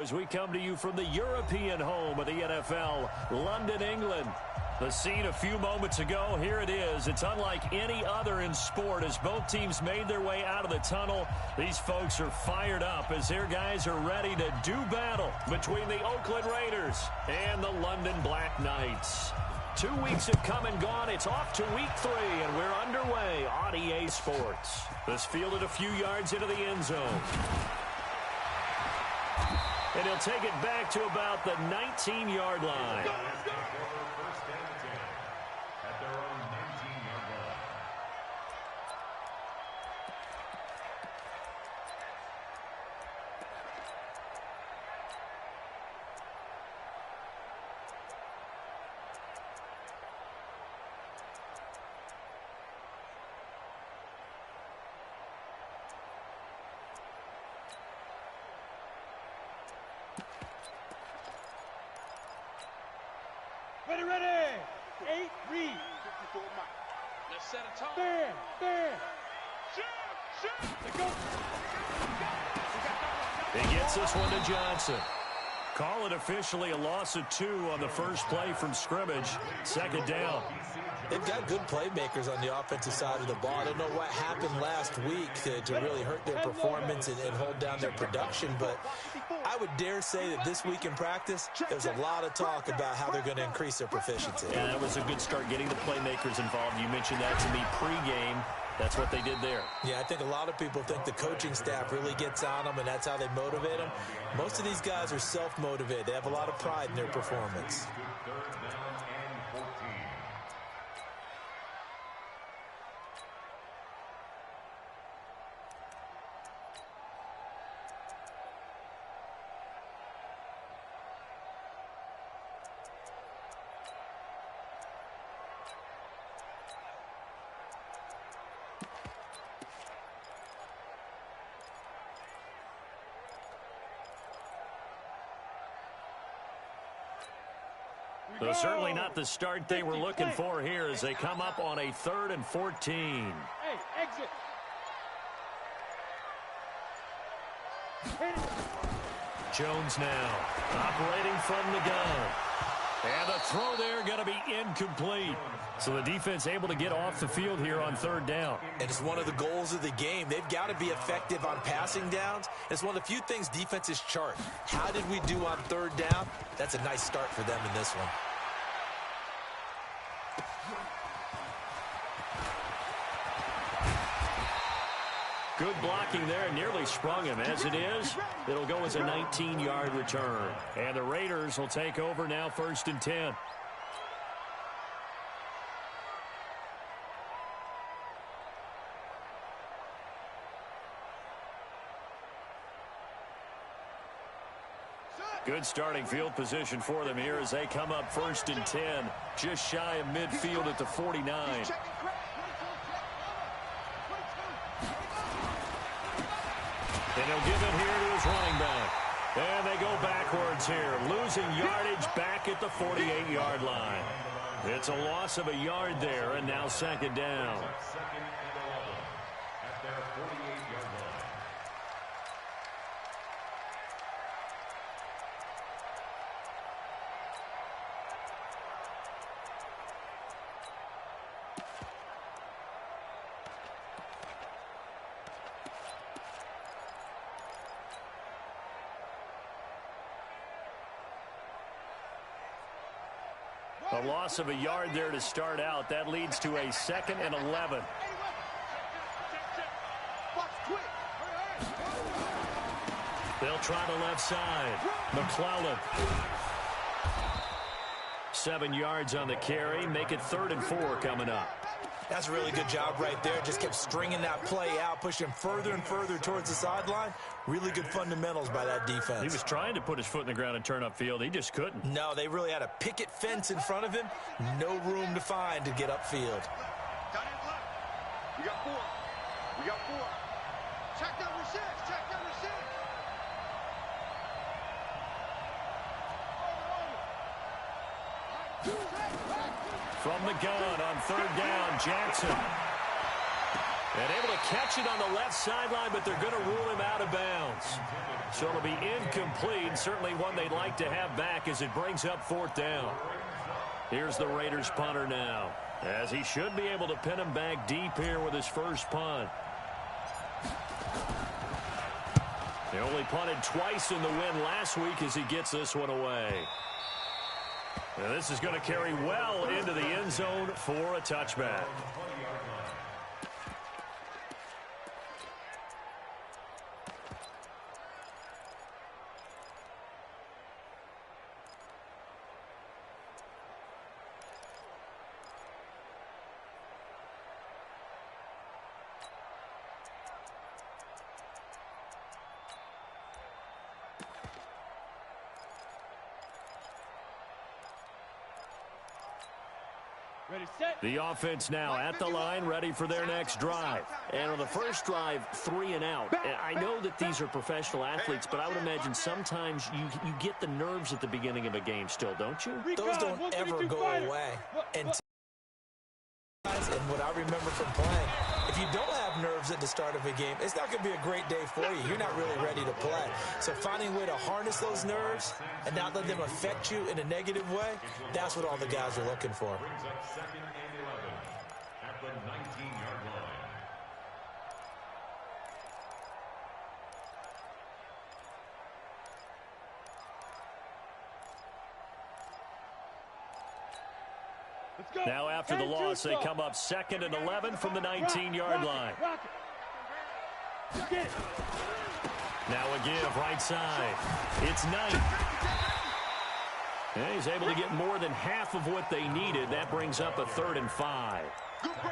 As we come to you from the European home of the NFL, London, England. The scene a few moments ago, here it is. It's unlike any other in sport as both teams made their way out of the tunnel. These folks are fired up as their guys are ready to do battle between the Oakland Raiders and the London Black Knights. 2 weeks have come and gone. It's off to week 3, and we're underway on EA Sports. This fielded a few yards into the end zone. And he'll take it back to about the 19-yard line. Ready. 8, read. 54 Mike. Let's set a tone. Fair. Shoot. Let's go. He gets this one to Johnson. Call it officially a loss of 2 on the first play from scrimmage. Second down. They've got good playmakers on the offensive side of the ball. I don't know what happened last week to really hurt their performance and hold down their production, but I would dare say that this week in practice, there's a lot of talk about how they're going to increase their proficiency. Yeah, that was a good start getting the playmakers involved. You mentioned that to me pregame. That's what they did there. Yeah, I think a lot of people think the coaching staff really gets on them, and that's how they motivate them. Most of these guys are self-motivated. They have a lot of pride in their performance. So certainly not the start they were looking for here as they come up on a 3rd and 14. Hey, exit. Jones now operating from the gun. And the throw there going to be incomplete. So the defense able to get off the field here on 3rd down. And it's one of the goals of the game. They've got to be effective on passing downs. It's one of the few things defenses chart. How did we do on 3rd down? That's a nice start for them in this one. Good blocking there, nearly sprung him. As it is, it'll go as a 19-yard return. And the Raiders will take over now 1st and 10. Good starting field position for them here as they come up 1st and 10. Just shy of midfield at the 49. And he'll give it here to his running back. And they go backwards here, losing yardage back at the 48-yard line. It's a loss of a yard there, and now 2nd down. A loss of a yard there to start out. That leads to a 2nd and 11. They'll try the left side. McClellan. 7 yards on the carry. Make it 3rd and 4 coming up. That's a really good job right there. Just kept stringing that play out, pushing further and further towards the sideline. Really good fundamentals by that defense. He was trying to put his foot in the ground and turn upfield. He just couldn't. No, they really had a picket fence in front of him. No room to find to get upfield. We got 4. Check number 6. From the gun on 3rd down, Jackson. And able to catch it on the left sideline, but they're going to rule him out of bounds. So it'll be incomplete. Certainly one they'd like to have back as it brings up 4th down. Here's the Raiders punter now, as he should be able to pin him back deep here with his first punt. They only punted twice in the win last week as he gets this one away. And this is going to carry well into the end zone for a touchback. The offense now at the line, ready for their next drive. And on the first drive, 3 and out. I know that these are professional athletes, but I would imagine sometimes you get the nerves at the beginning of a game still, don't you? Those don't ever go away. And what I remember from playing, if you don't have nerves at the start of a game, it's not going to be a great day for you. You're not really ready to play. So finding a way to harness those nerves and not let them affect you in a negative way, that's what all the guys are looking for. At the 19-yard line. Now after the loss, they come up 2nd and 11 from the 19-yard line. Now a give right side. It's Knight. And he's able to get more than half of what they needed. That brings up a 3rd and 5.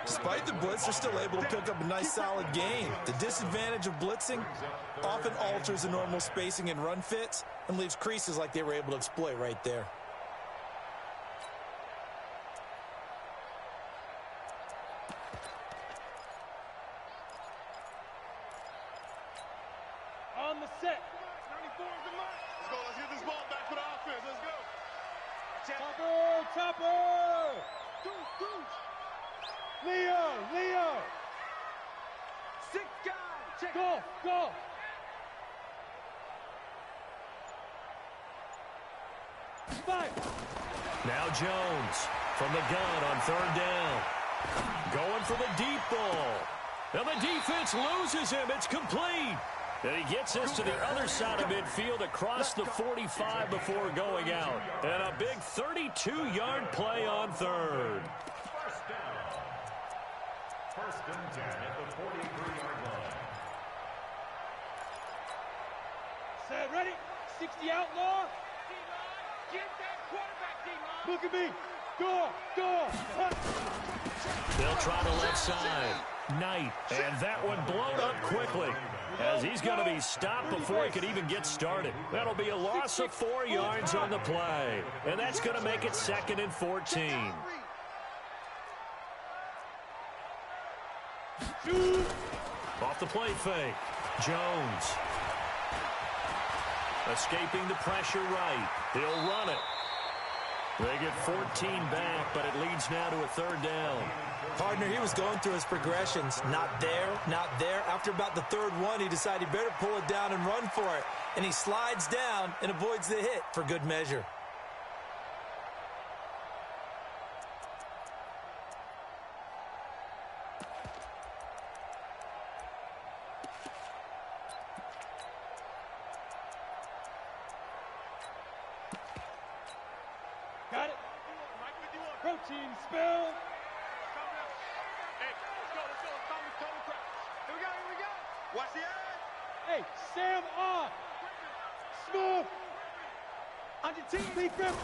Despite the blitz, they're still able to pick up a nice, solid gain. The disadvantage of blitzing often alters the normal spacing and run fits and leaves creases like they were able to exploit right there. On the set. 94 is the mark. Let's go. Let's get this ball back for the offense. Let's go. Chopper! Leo! 6 guys. Check. Go! Five. Now Jones from the gun on 3rd down. Going for the deep ball. Now the defense loses him. It's complete. And he gets this to the other side of midfield across the 45 before going out. And a big 32-yard play on 3rd. First and 10 at the 43-yard line. Set, ready? 60 outlaw. Get that quarterback, D-line. Look at me. Go. They'll try the left side. Knight. And that one blown up quickly, as he's going to be stopped before he could even get started. That'll be a loss of 4 yards on the play. And that's going to make it 2nd and 14. Off the play fake. Jones. Escaping the pressure right. He'll run it. They get 14 back, but it leads now to a 3rd down. Partner, he was going through his progressions. Not there. After about the 3rd one, he decided he better pull it down and run for it. And he slides down and avoids the hit for good measure. Got it. Protein spill. Hey, let's go. Total practice. Here we go. Watch the eye. Hey, Sam on. Smooth. On your team. Be grip.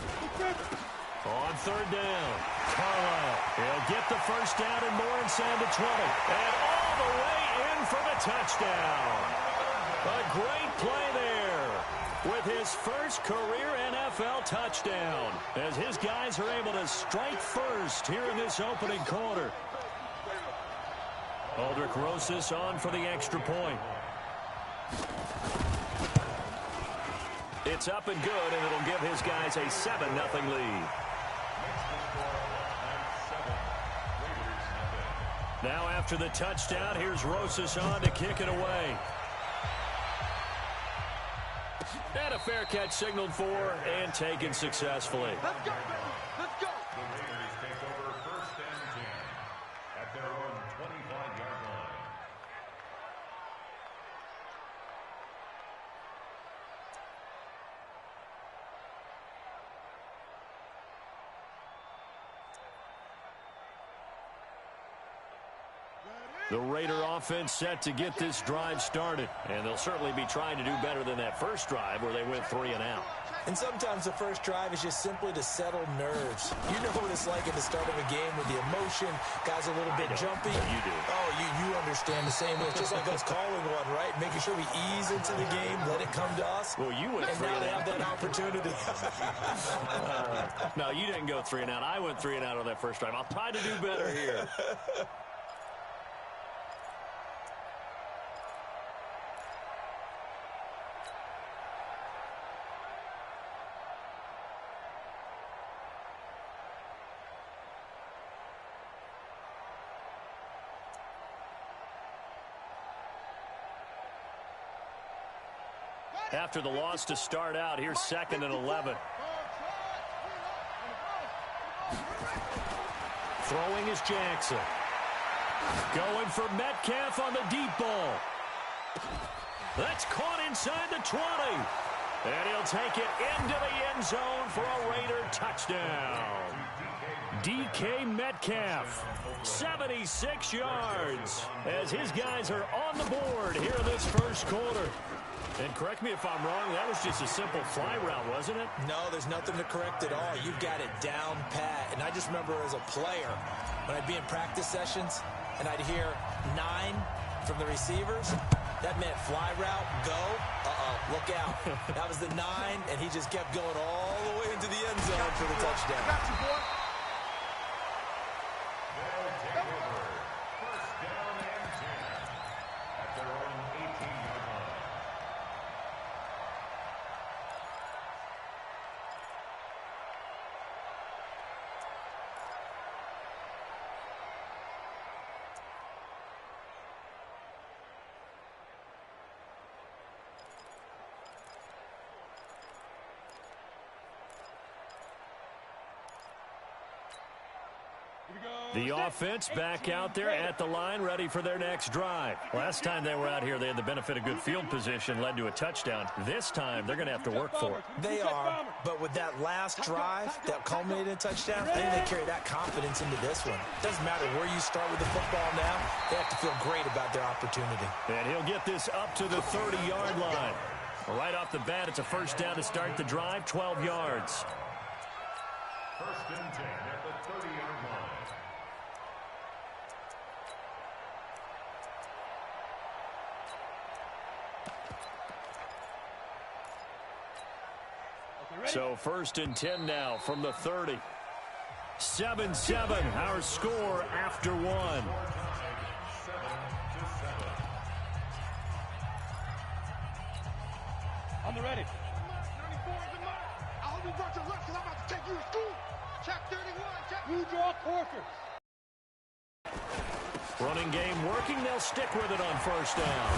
On 3rd down, Carlisle. He'll get the first down and more inside the 20. And all the way in for the touchdown. A great play there with his first career NFL touchdown, as his guys are able to strike first here in this opening quarter. Aldrich Rosas on for the extra point. It's up and good, and it'll give his guys a 7-0 lead. Now after the touchdown, here's Rosas on to kick it away. And a fair catch signaled for and taken successfully. Let's go, baby. Let's go. The Raiders take over 1st and 10 at their own 25-yard line. The Raider offense set to get this drive started. And they'll certainly be trying to do better than that first drive where they went 3 and out. And sometimes the first drive is just simply to settle nerves. You know what it's like at the start of a game with the emotion. Guys a little bit jumpy. You do. Oh, you understand the same way. It's just like us calling one, right? Making sure we ease into the game, let it come to us. Well, you went and 3 now and they out. have that opportunity. No, you didn't go 3 and out. I went 3 and out on that first drive. I'll try to do better here. After the loss to start out, here's 2nd and 11. Throwing is Jackson. Going for Metcalf on the deep ball. That's caught inside the 20. And he'll take it into the end zone for a Raider touchdown. DK Metcalf, 76 yards, as his guys are on the board here in this first quarter. And correct me if I'm wrong, that was just a simple fly route, wasn't it? No, there's nothing to correct at all. You've got it down pat. And I just remember as a player, when I'd be in practice sessions and I'd hear 9 from the receivers, that meant fly route, go, look out. That was the 9, and he just kept going all the way into the end zone for the touchdown. I got you, boy. They'll take over 1st down and 10 at their own 18-yard line. The offense back out there at the line, ready for their next drive. Last time they were out here, they had the benefit of good field position, led to a touchdown. This time, they're going to have to work for it. They are, but with that last drive that culminated in a touchdown, I think they carry that confidence into this one. Doesn't matter where you start with the football now, they have to feel great about their opportunity. And he'll get this up to the 30-yard line. Right off the bat, it's a first down to start the drive, 12 yards. 1st and 10 at the 30-yard line. So 1st and 10 now from the 30. 7-7, our score after 1. 7-7. On the ready. 94 is the mark. I hope you brought your lunch because I'm about to take you to school. Check 31. Check. You draw Corker. Running game working. They'll stick with it on first down.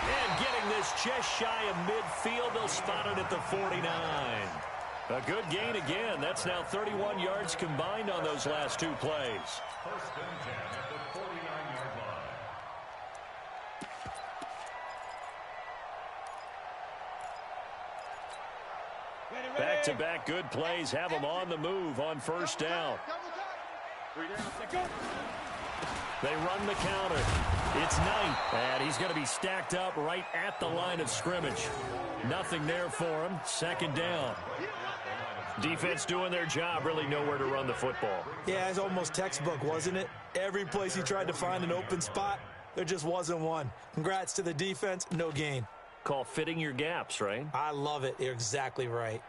And getting this just shy of midfield, they'll spot it at the 49. A good gain again. That's now 31 yards combined on those last 2 plays. 1st and 10 at the 49-yard line. Back-to-back good plays have them on the move on first down. They run the counter. It's Knight, and he's going to be stacked up right at the line of scrimmage. Nothing there for him. 2nd down. Defense doing their job, really nowhere to run the football. Yeah, it's almost textbook, wasn't it? Every place he tried to find an open spot, there just wasn't one. Congrats to the defense, no gain. Call fitting your gaps, right? I love it. You're exactly right.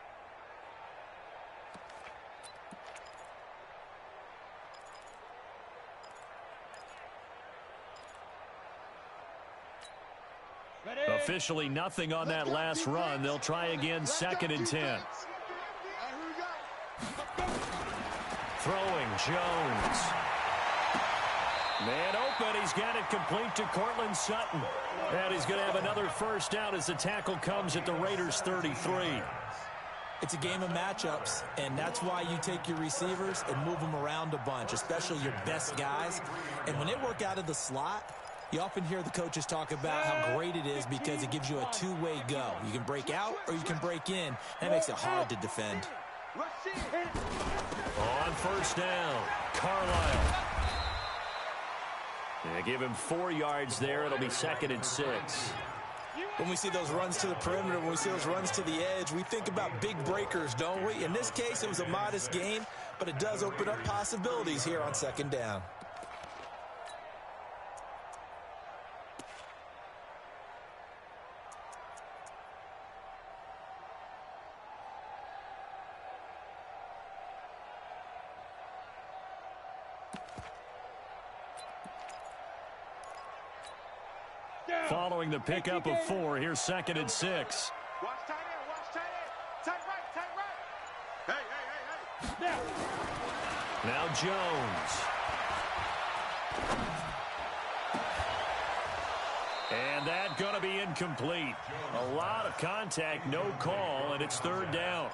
Officially nothing on that last run. They'll try again 2nd and 10. Throwing Jones. Man open. He's got it complete to Cortland Sutton. And he's going to have another first down as the tackle comes at the Raiders' 33. It's a game of matchups, and that's why you take your receivers and move them around a bunch, especially your best guys. And when they work out of the slot, you often hear the coaches talk about how great it is because it gives you a two-way go. You can break out or you can break in. That makes it hard to defend. On first down, Carlisle. Yeah, give him 4 yards there. It'll be 2nd and 6. When we see those runs to the perimeter, when we see those runs to the edge, we think about big breakers, don't we? In this case, it was a modest gain, but it does open up possibilities here on 2nd down. Following the pickup of 4, here's 2nd and 6. Watch tight end, watch tight end. Tight right, tight right. Hey. Now Jones. And that going to be incomplete. A lot of contact, no call, and it's 3rd down.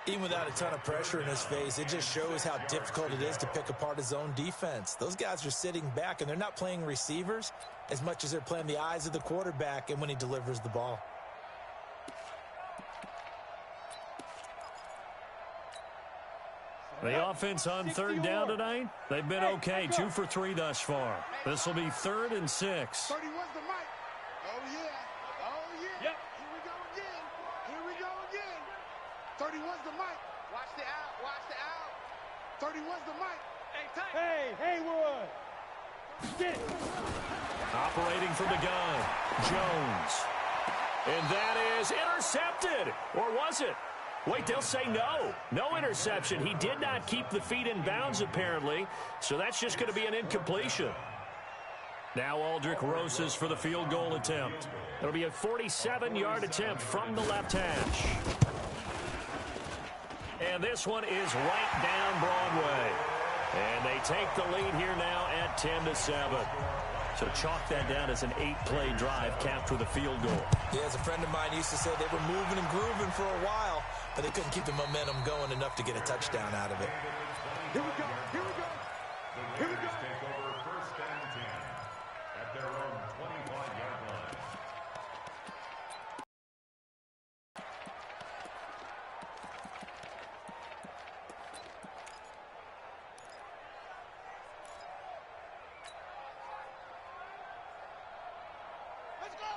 Even without a ton of pressure in his face, it just shows how difficult it is to pick apart his own defense. Those guys are sitting back, and they're not playing receivers as much as they're playing the eyes of the quarterback and when he delivers the ball. The offense on 3rd down tonight, they've been okay, 2 for 3 thus far. This will be 3rd and 6. 30 was the mic. Oh, yeah. Oh, yeah. Yep. Here we go again. Here we go again. 30 was the mic. Watch the out. Watch the out. 30 was the mic. Hey, tight. Hey, Haywood. Get it. Operating from the gun, Jones. And that is intercepted. Or was it? Wait, they'll say no. No interception. He did not keep the feet in bounds, apparently. So that's just going to be an incompletion. Now Aldrick Rosas for the field goal attempt. It'll be a 47-yard attempt from the left hash. And this one is right down Broadway. And they take the lead here now at 10-7. So chalk that down as an 8-play drive capped with a field goal. Yeah, as a friend of mine used to say, they were moving and grooving for a while, but they couldn't keep the momentum going enough to get a touchdown out of it. Here we go. Here we go. Here we go. Take over 1st and 10 at their own 25-yard line.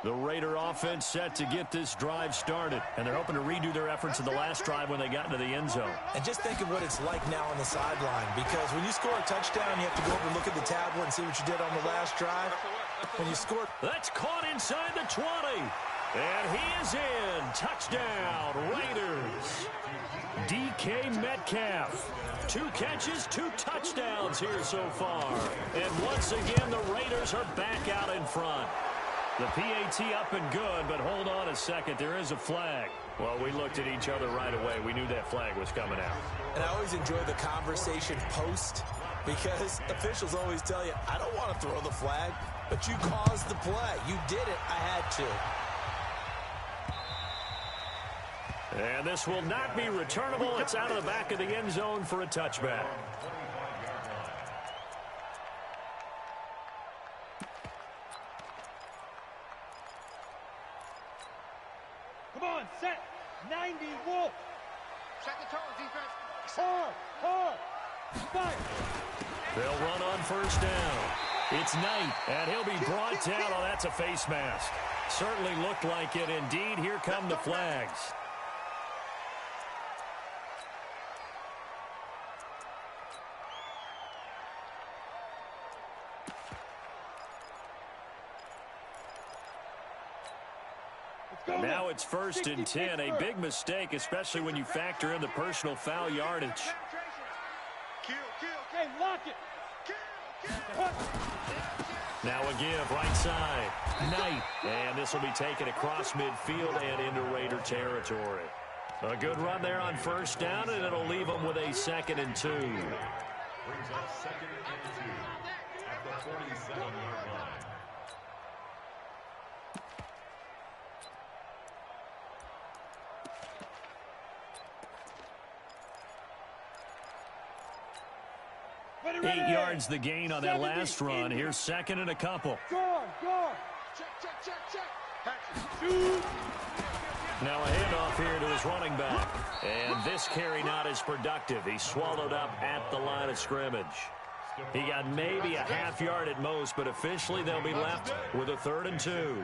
The Raider offense set to get this drive started, and they're hoping to redo their efforts in the last drive when they got into the end zone. And just think of what it's like now on the sideline, because when you score a touchdown, you have to go over and look at the tablet and see what you did on the last drive. When you score... That's caught inside the 20. And he is in. Touchdown, Raiders. DK Metcalf. 2 catches, 2 touchdowns here so far. And once again, the Raiders are back out in front. The PAT up and good, but hold on a second. There is a flag. Well, we looked at each other right away. We knew that flag was coming out. And I always enjoy the conversation post, because officials always tell you, I don't want to throw the flag, but you caused the play. You did it. I had to. And this will not be returnable. It's out of the back of the end zone for a touchback. Come on, set. 90, Wolf. Check the tone, defense. Hard. Fire. They'll run on first down. It's Knight, and he'll be brought down. Oh, that's a face mask. Certainly looked like it. Indeed, here come the flags. Now it's 1st and 10. A big mistake, especially when you factor in the personal foul yardage. Hey, lock it. Now a give, right side. Knight. And this will be taken across midfield and into Raider territory. A good run there on first down, and it'll leave them with a 2nd and 2. Brings up 2nd and 2 at the 47-yard line. Ready. 8 yards the gain on that last run. Here's second and a couple. Go. Check. Shoot. Now a handoff here to his running back. And this carry not as productive. He's swallowed up at the line of scrimmage. He got maybe a half yard at most, but officially they'll be left with a 3rd and 2.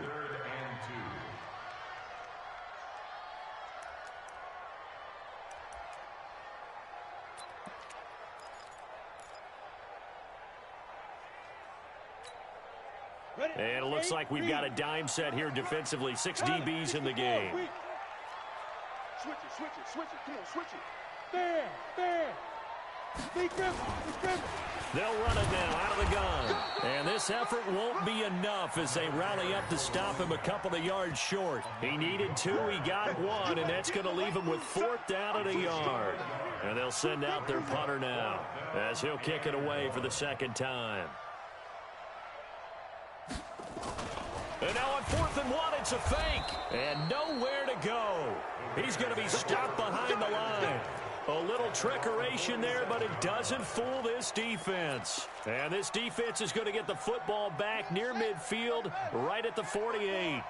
And it looks like we've got a dime set here defensively. 6 DBs in the game. Switch it. Come on, switch it. There. They'll run it now out of the gun. And this effort won't be enough as they rally up to stop him a couple of yards short. He needed 2, he got 1, and that's going to leave him with 4th down at a yard. And they'll send out their punter now as he'll kick it away for the 2nd time. And now on 4th and 1, it's a fake. And nowhere to go. He's going to be stopped behind the line. A little trickeration there, but it doesn't fool this defense. And this defense is going to get the football back near midfield, right at the 48.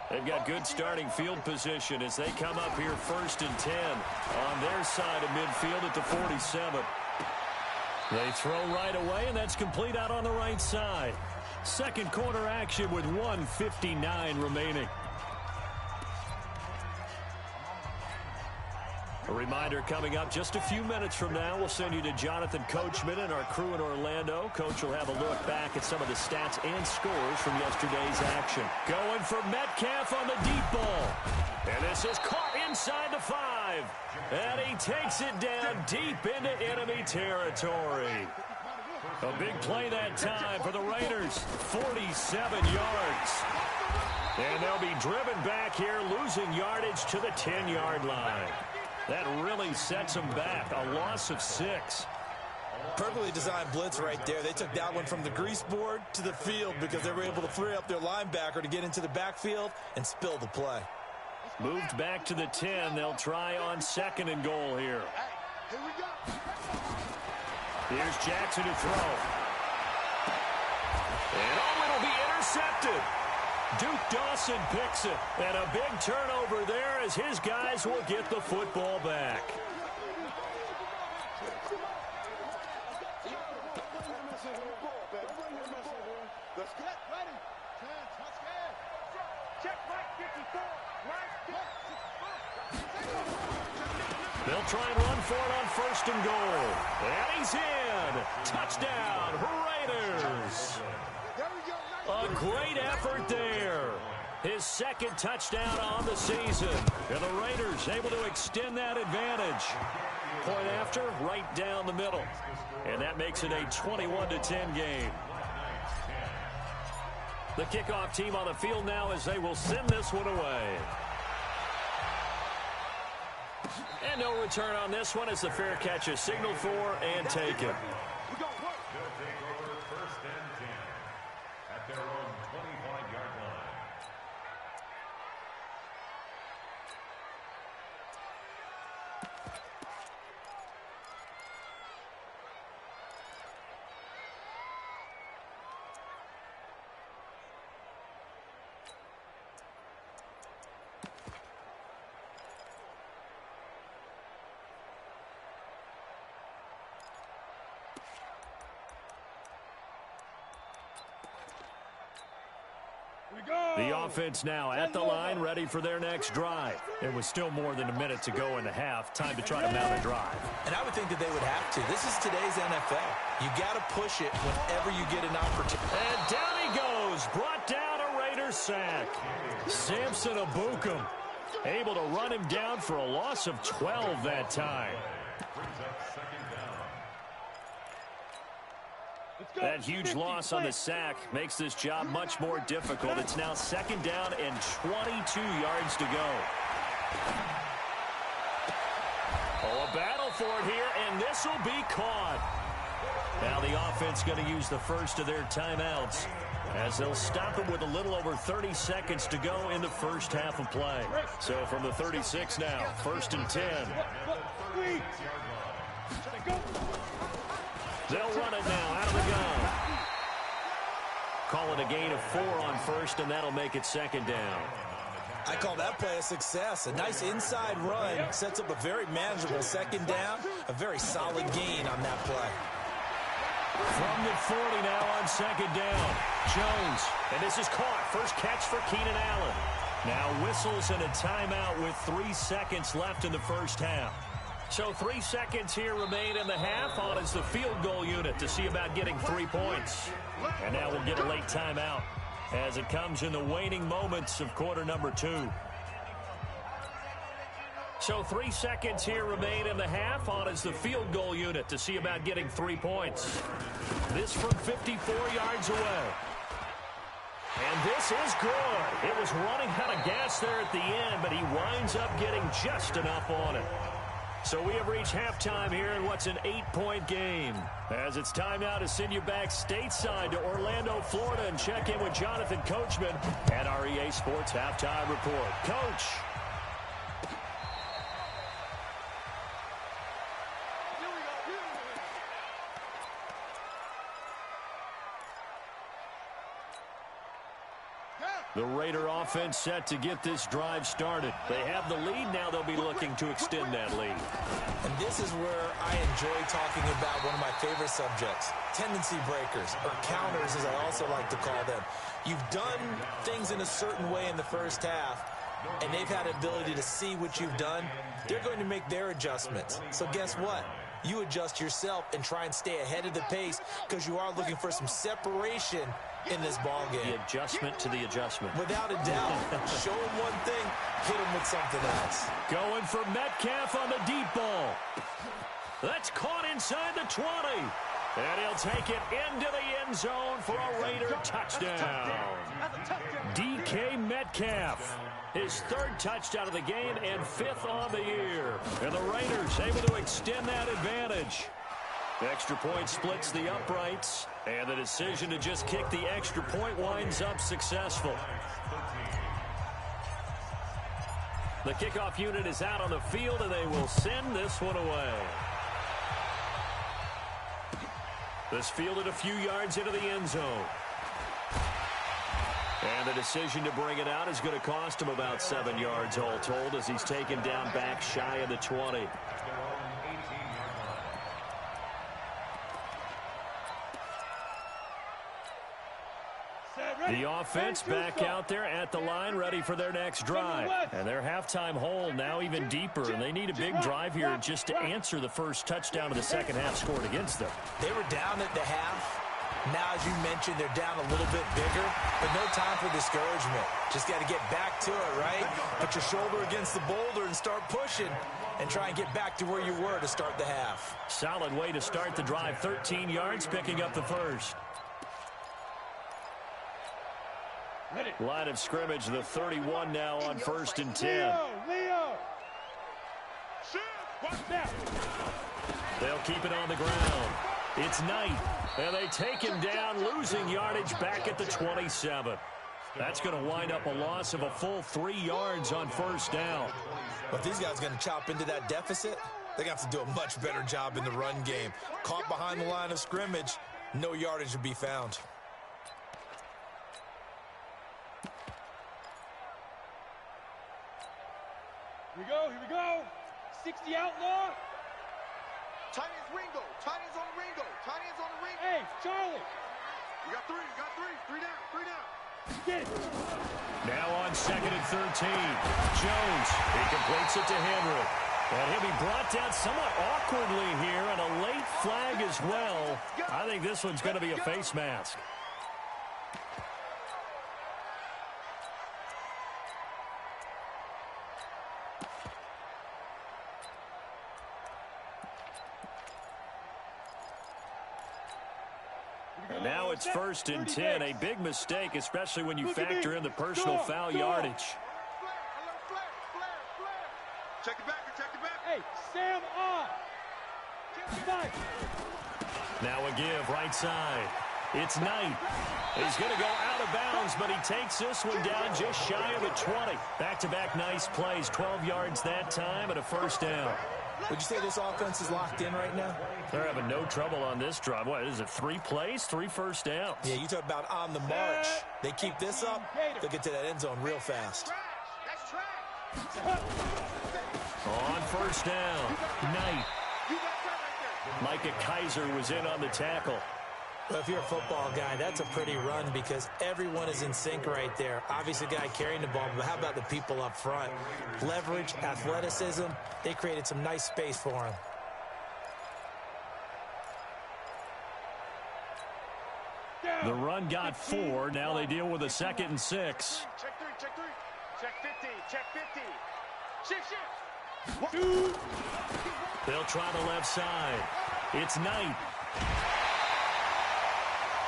They've got good starting field position as they come up here 1st and 10 on their side of midfield at the 47. They throw right away, and that's complete out on the right side. Second quarter action with 1:59 remaining. A reminder coming up just a few minutes from now. We'll send you to Jonathan Coachman and our crew in Orlando. Coach will have a look back at some of the stats and scores from yesterday's action. Going for Metcalf on the deep ball. And this is caught inside the 5. And he takes it down deep into enemy territory. A big play that time for the Raiders. 47 yards. And they'll be driven back here, losing yardage to the 10-yard line. That really sets them back. A loss of 6. Perfectly designed blitz right there. They took that one from the grease board to the field because they were able to free up their linebacker to get into the backfield and spill the play. Moved back to the 10. They'll try on 2nd and goal here. Here we go. Here's Jackson to throw. And it'll be intercepted. Duke Dawson picks it. And a big turnover there as his guys will get the football back. They'll try and run for it on 1st and goal. And he's in. Touchdown, Raiders. A great effort there. His 2nd touchdown on the season. And the Raiders able to extend that advantage. Point after, right down the middle. And that makes it a 21-10 game. The kickoff team on the field now as they will send this one away. And no return on this one as the fair catch is signaled for and taken. They'll take over 1st and 10 at their own 25-yard line. The offense now at the line, ready for their next drive. It was still more than a minute to go in the half. Time to try to mount a drive. And I would think that they would have to. This is today's NFL. You got to push it whenever you get an opportunity. And down he goes. Brought down a Raiders sack. Samson Abukum able to run him down for a loss of 12 that time. That huge loss on the sack makes this job much more difficult. It's now 2nd down and 22 yards to go. Oh, a battle for it here, and this will be caught. Now the offense going to use the first of their timeouts as they'll stop it with a little over 30 seconds to go in the first half of play. So from the 36 now, 1st and 10. They'll run it now out of the gun. Call it a gain of 4 on first, and that'll make it 2nd down. I call that play a success. A nice inside run sets up a very manageable 2nd down. A very solid gain on that play. From the 40 now on 2nd down. Jones, and this is caught. First catch for Keenan Allen. Now whistles and a timeout with 3 seconds left in the first half. So 3 seconds here remain in the half. On is the field goal unit to see about getting 3 points. And now we'll get a late timeout as it comes in the waning moments of quarter number 2. So 3 seconds here remain in the half. On is the field goal unit to see about getting 3 points. This from 54 yards away. And this is good. It was running out of gas there at the end, but he winds up getting just enough on it. So we have reached halftime here in what's an 8-point game. As it's time now to send you back stateside to Orlando, Florida, and check in with Jonathan Coachman at our EA Sports Halftime Report. Coach. The Raider offense set to get this drive started. They have the lead. Now they'll be looking to extend that lead. And this is where I enjoy talking about one of my favorite subjects, tendency breakers, or counters as I also like to call them. You've done things in a certain way in the first half, and they've had the ability to see what you've done. They're going to make their adjustments. So guess what? You adjust yourself and try and stay ahead of the pace because you are looking for some separation in this ball game. The adjustment to the adjustment. Without a doubt. Show him one thing, hit him with something else. Going for Metcalf on the deep ball. That's caught inside the 20. And he'll take it into the end zone for a Raider touchdown. DK Metcalf. His 3rd touchdown of the game and 5th on the year. And the Raiders able to extend that advantage. The extra point splits the uprights, and the decision to just kick the extra point winds up successful. The kickoff unit is out on the field, and they will send this one away. This fielded a few yards into the end zone. And the decision to bring it out is going to cost him about 7 yards all told as he's taken down back shy of the 20. The offense back out there at the line, ready for their next drive. And their halftime hole now even deeper, and they need a big drive here just to answer the first touchdown of the second half scored against them. They were down at the half. Now, as you mentioned, they're down a little bit bigger, but no time for discouragement. Just got to get back to it, right? Put your shoulder against the boulder and start pushing and try and get back to where you were to start the half. Solid way to start the drive. 13 yards, picking up the first. Line of scrimmage, the 31 now on 1st and 10. They'll keep it on the ground. It's Knight, and they take him down, losing yardage back at the 27. That's going to wind up a loss of a full 3 yards on 1st down. But these guys are going to chop into that deficit. They're going to have to do a much better job in the run game. Caught behind the line of scrimmage, no yardage to be found. Here we go. 60 outlaw. Tight end's Ringo. Tight end's on the Ringo. Tight end's on the Ringo. Hey, Charlie. You got 3. You got 3. 3 down. 3 down. Get it. Now on 2nd and 13. Jones. He completes it to Henry. And he'll be brought down somewhat awkwardly here, and a late flag as well. I think this one's going to be a face mask. And now it's 1st and 10. A big mistake, especially when you factor in the personal foul yardage. Check it back. Check it back. Hey, Sam off. Now a give right side. It's Knight. He's going to go out of bounds, but he takes this one down just shy of the 20. Back-to-back nice plays, 12 yards that time and a first down. Would you say this offense is locked in right now? They're having no trouble on this drive. What is it, 3 plays, 3 first downs? Yeah, you talk about on the march. They keep this up, they'll get to that end zone real fast. On first down, Knight. Micah Kaiser was in on the tackle. Well, if you're a football guy, that's a pretty run because everyone is in sync right there. Obviously, the guy carrying the ball, but how about the people up front? Leverage, athleticism, they created some nice space for him. The run got 4. Now they deal with a 2nd and 6. Check 3, check 3. Check 50, check 50. Shift. They'll try the left side. It's Knight.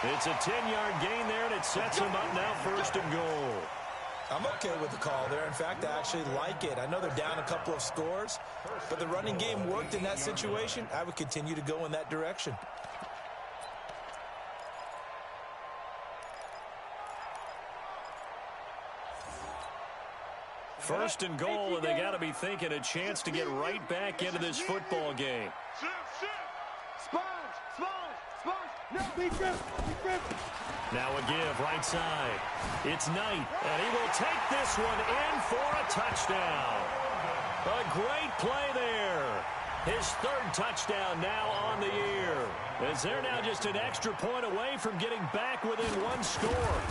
It's a 10-yard gain there, and it sets him up now 1st and goal. I'm okay with the call there. In fact, I actually like it. I know they're down a couple of scores, but the running game worked in that situation. I would continue to go in that direction. First and goal, and they got to be thinking a chance to get right back into this football game. Now a give right side. It's Knight, and he will take this one in for a touchdown. A great play there. His 3rd touchdown now on the year. As they're now just an extra point away from getting back within 1 score.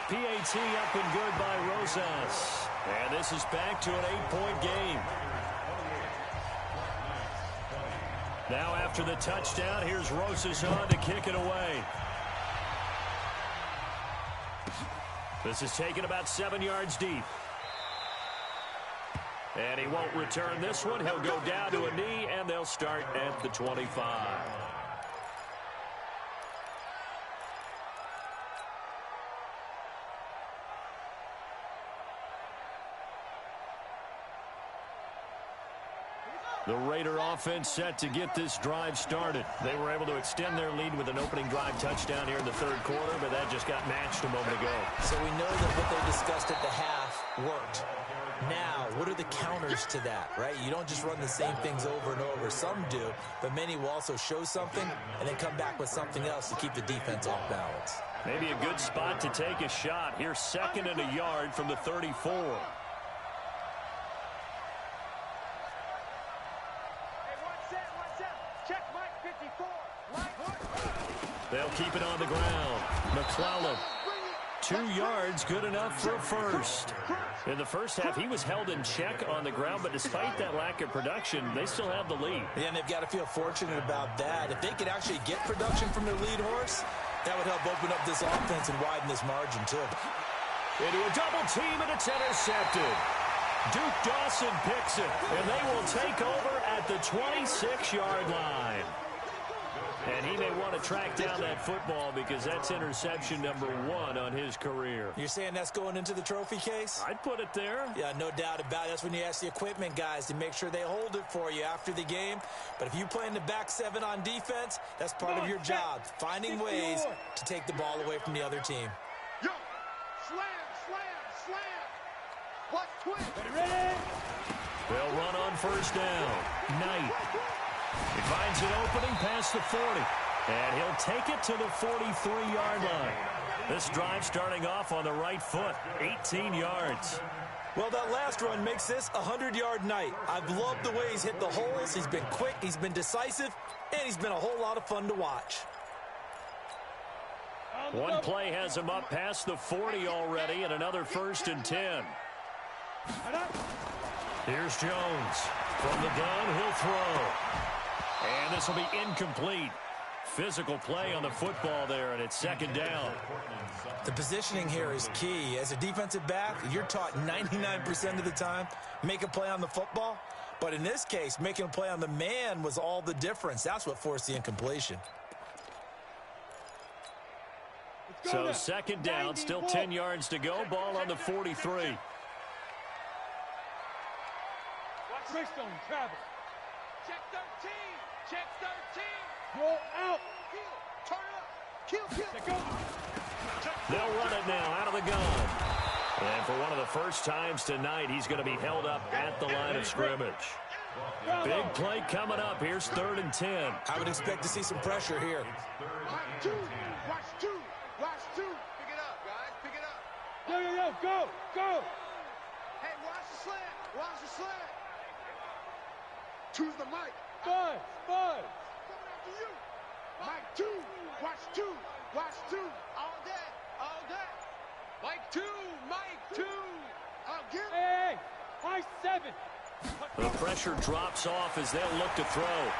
PAT up and good by Rosas. And this is back to an 8-point game. Now after the touchdown, here's Rosas on to kick it away. This is taken about 7 yards deep. And he won't return this one. He'll go down to a knee, and they'll start at the 25. The Raider offense set to get this drive started. They were able to extend their lead with an opening drive touchdown here in the 3rd quarter, but that just got matched a moment ago. So we know that what they discussed at the half worked. Now, what are the counters to that, right? You don't just run the same things over and over. Some do, but many will also show something and then come back with something else to keep the defense off balance. Maybe a good spot to take a shot. Here's 2nd and a yard from the 34. They'll keep it on the ground. McClellan, 2 yards, good enough for a first. In the first half, he was held in check on the ground, but despite that lack of production, they still have the lead. Yeah, and they've got to feel fortunate about that. If they could actually get production from their lead horse, that would help open up this offense and widen this margin, too. Into a double team, and it's intercepted. Duke Dawson picks it, and they will take over at the 26-yard line. And he may want to track down that football because that's interception number 1 on his career. You're saying that's going into the trophy case? I'd put it there. Yeah, no doubt about it. That's when you ask the equipment guys to make sure they hold it for you after the game. But if you play in the back 7 on defense, that's part of your job, finding ways to take the ball away from the other team. Yo, slam, slam, slam. What's twist? Ready? They'll run on first down. Knight. He finds an opening past the 40. And he'll take it to the 43-yard line. This drive starting off on the right foot. 18 yards. Well, that last run makes this a 100-yard night. I've loved the way he's hit the holes. He's been quick, he's been decisive, and he's been a whole lot of fun to watch. One play has him up past the 40 already, and another 1st and 10. Here's Jones. From the gun, he'll throw. And this will be incomplete. Physical play on the football there, and it's 2nd down. The positioning here is key. As a defensive back, you're taught 99% of the time, make a play on the football. But in this case, making a play on the man was all the difference. That's what forced the incompletion. So 2nd down, still 10 yards to go. Ball on the 43. Bristol travel. Check 13. Check 13. Roll out. Turn up. Kill. They'll run it now out of the gun. And for one of the first times tonight, he's going to be held up at the line of scrimmage. Big play coming up. Here's 3rd and 10. I would expect to see some pressure here. Mike 2. Watch 2. Watch 2. Pick it up, guys. Pick it up. Yo, go. Hey, watch the slant. Watch the slant. Choose the mic. Buzz. Coming after you. Mike 2. Watch 2. Watch 2. All day. Mike 2. Mike 2. Again. Hey, Mike 7. The pressure drops off as they'll look to throw.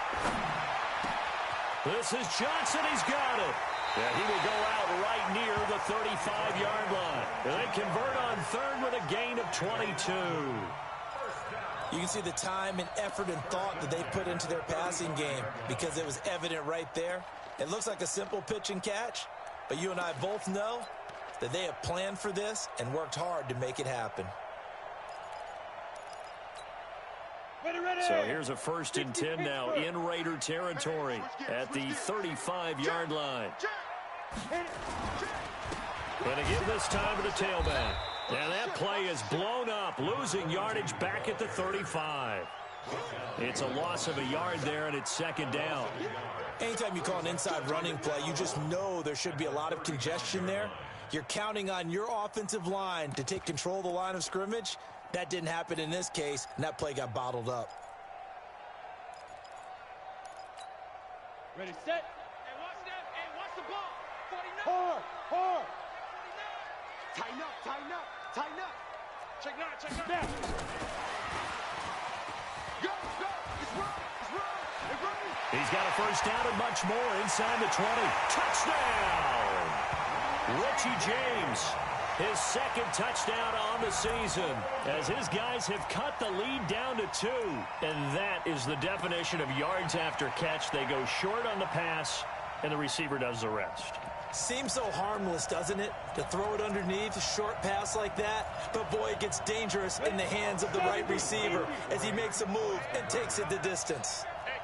This is Johnson. He's got it. Yeah, he will go out right near the 35-yard line. And they convert on 3rd with a gain of 22. You can see the time and effort and thought that they put into their passing game because it was evident right there. It looks like a simple pitch and catch, but you and I both know that they have planned for this and worked hard to make it happen. Ready. So here's a 1st and 10 now in Raider territory at the 35-yard line. And again this time to the tailback. And that play is blown up, losing yardage back at the 35. It's a loss of a yard there, and it's 2nd down. Anytime you call an inside running play, you just know there should be a lot of congestion there. You're counting on your offensive line to take control of the line of scrimmage. That didn't happen in this case, and that play got bottled up. Ready, set. Hey, watch that. Hey, watch the ball. 49. Hard. 49. Tighten up. Check 9. Snap. Go. It's running. He's got a 1st down and much more inside the 20. Touchdown! Richie James, his 2nd touchdown on the season, as his guys have cut the lead down to 2. And that is the definition of yards after catch. They go short on the pass, and the receiver does the rest. Seems so harmless, doesn't it, to throw it underneath a short pass like that? But, boy, it gets dangerous in the hands of the right receiver as he makes a move and takes it the distance. Hey,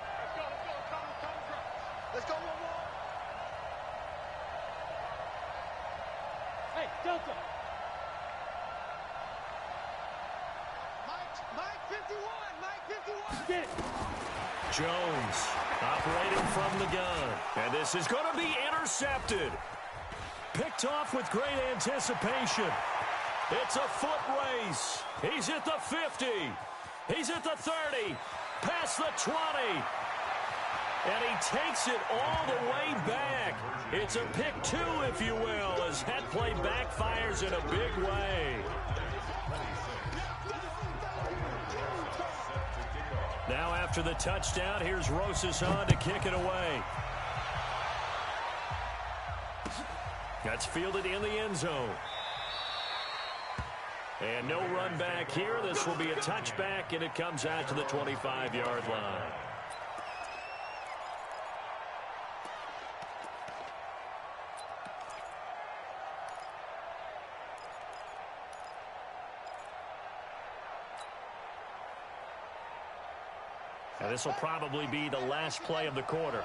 let's go. Hey, Delta. Mike 51. Get it. Jones operating from the gun. And this is going to be intercepted. Picked off with great anticipation. It's a foot race. He's at the 50. He's at the 30. Past the 20. And he takes it all the way back. It's a pick 2, if you will, as that play backfires in a big way. Now after the touchdown, here's Rosas on to kick it away. That's fielded in the end zone. And no run back here. This will be a touchback, and it comes out to the 25-yard line. Now this will probably be the last play of the quarter.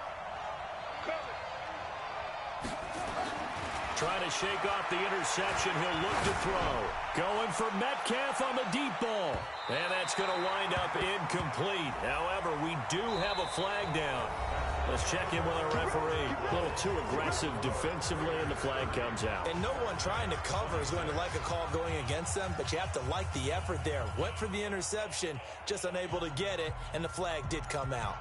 Trying to shake off the interception. He'll look to throw. Going for Metcalf on the deep ball. And that's going to wind up incomplete. However, we do have a flag down. Let's check in with our referee. A little too aggressive defensively, and the flag comes out. And no one trying to cover is going to like a call going against them, but you have to like the effort there. Went for the interception, just unable to get it, and the flag did come out.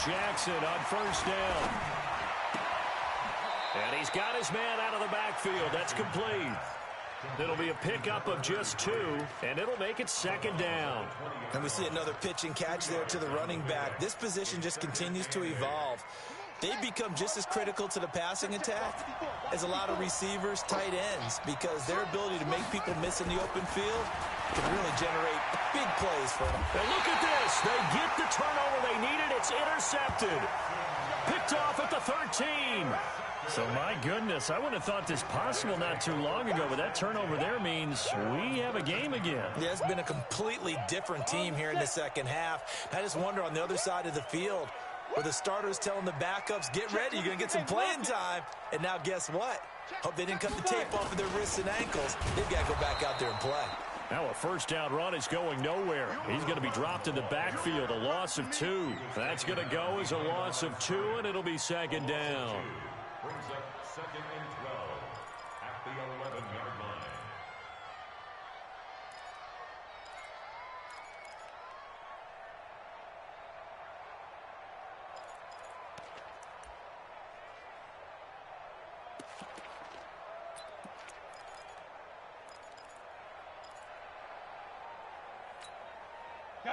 Jackson on 1st down. And he's got his man out of the backfield. That's complete. It'll be a pickup of just 2, and it'll make it 2nd down. And we see another pitch and catch there to the running back. This position just continues to evolve. They become just as critical to the passing attack as a lot of receivers, tight ends, because their ability to make people miss in the open field can really generate big plays for them. And look at this. They get the turnover they needed. It's intercepted. Picked off at the 13. So, my goodness, I wouldn't have thought this possible not too long ago, but that turnover there means we have a game again. Yeah, it's been a completely different team here in the second half. I just wonder on the other side of the field, where the starters telling the backups, get ready, you're going to get some playing time. And now guess what? Hope they didn't cut the tape off of their wrists and ankles. They've got to go back out there and play. Now a first down run is going nowhere. He's going to be dropped in the backfield, a loss of 2. That's going to go as a loss of 2, and it'll be second down. Brings up second and 12 at the 11-yard line.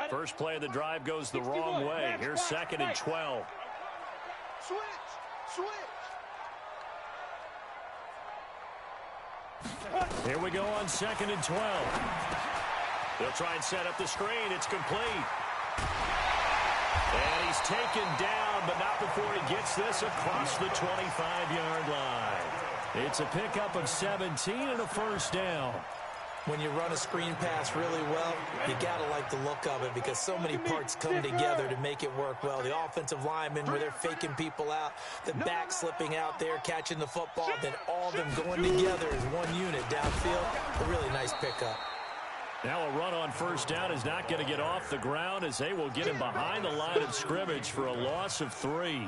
First play of the drive goes the wrong way. Here's second and 12. Switch. Here we go on second and 12. They'll try and set up the screen. It's complete. And he's taken down, but not before he gets this across the 25-yard line. It's a pickup of 17 and a first down. When you run a screen pass really well, you got to like the look of it because so many parts come together to make it work well. The offensive linemen, where they're faking people out, the back slipping out there, catching the football, then all of them going together as one unit downfield. A really nice pickup. Now a run on first down is not going to get off the ground as they will get him behind the line of scrimmage for a loss of 3.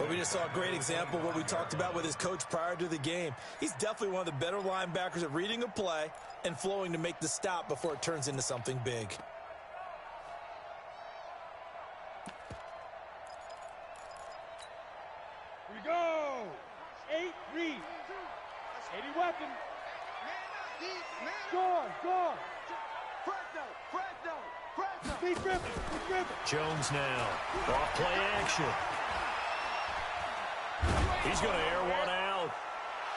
Well, we just saw a great example of what we talked about with his coach prior to the game. He's definitely one of the better linebackers at reading a play and flowing to make the stop before it turns into something big. Here we go. 8 read. 80 weapon. Gone. Fresno. Jones now. Off play action. He's going to air one out.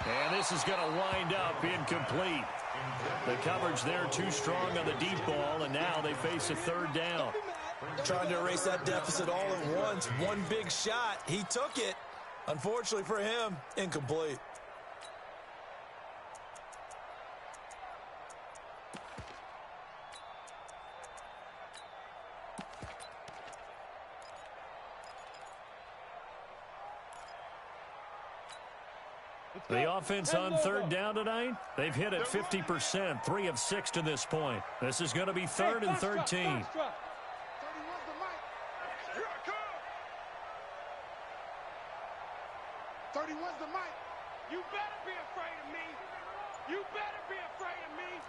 And this is going to wind up incomplete. The coverage there too strong on the deep ball, and now they face a third down. Trying to erase that deficit all at once. One big shot. He took it. Unfortunately for him, incomplete. The offense on third down tonight, they've hit at 50%, 3 of 6 to this point. This is going to be third and 13. 31's the mic. You better be afraid of me. You better be afraid of me.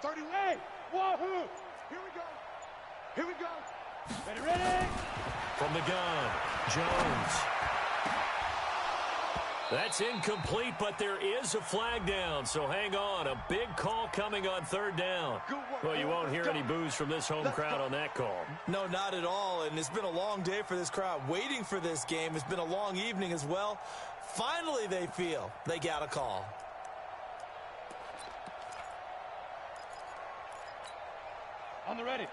31. Hey, wahoo. Here we go. Ready. From the gun, Jones. That's incomplete, but there is a flag down, so hang on. A big call coming on third down. Well, you won't hear any boos from this home crowd on that call. No, not at all, and it's been a long day for this crowd waiting for this game. It's been a long evening as well. Finally, they feel they got a call. On the ready.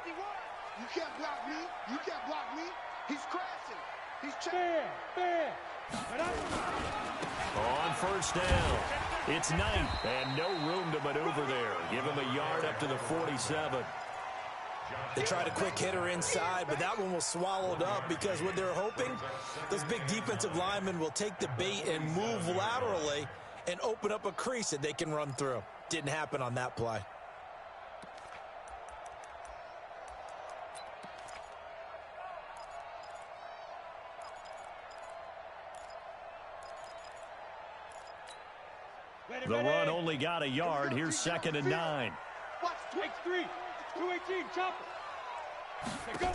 51. You can't block me. He's crashing. He's checking. Fair. On first down, it's Knight, and no room to maneuver there. Give him a yard up to the 47. They tried a quick hitter inside, but that one was swallowed up because what they're hoping, those big defensive linemen will take the bait and move laterally and open up a crease that they can run through. Didn't happen on that play. The run only got a yard. Here's second and 9. Take 3. 218. Chopper. Go.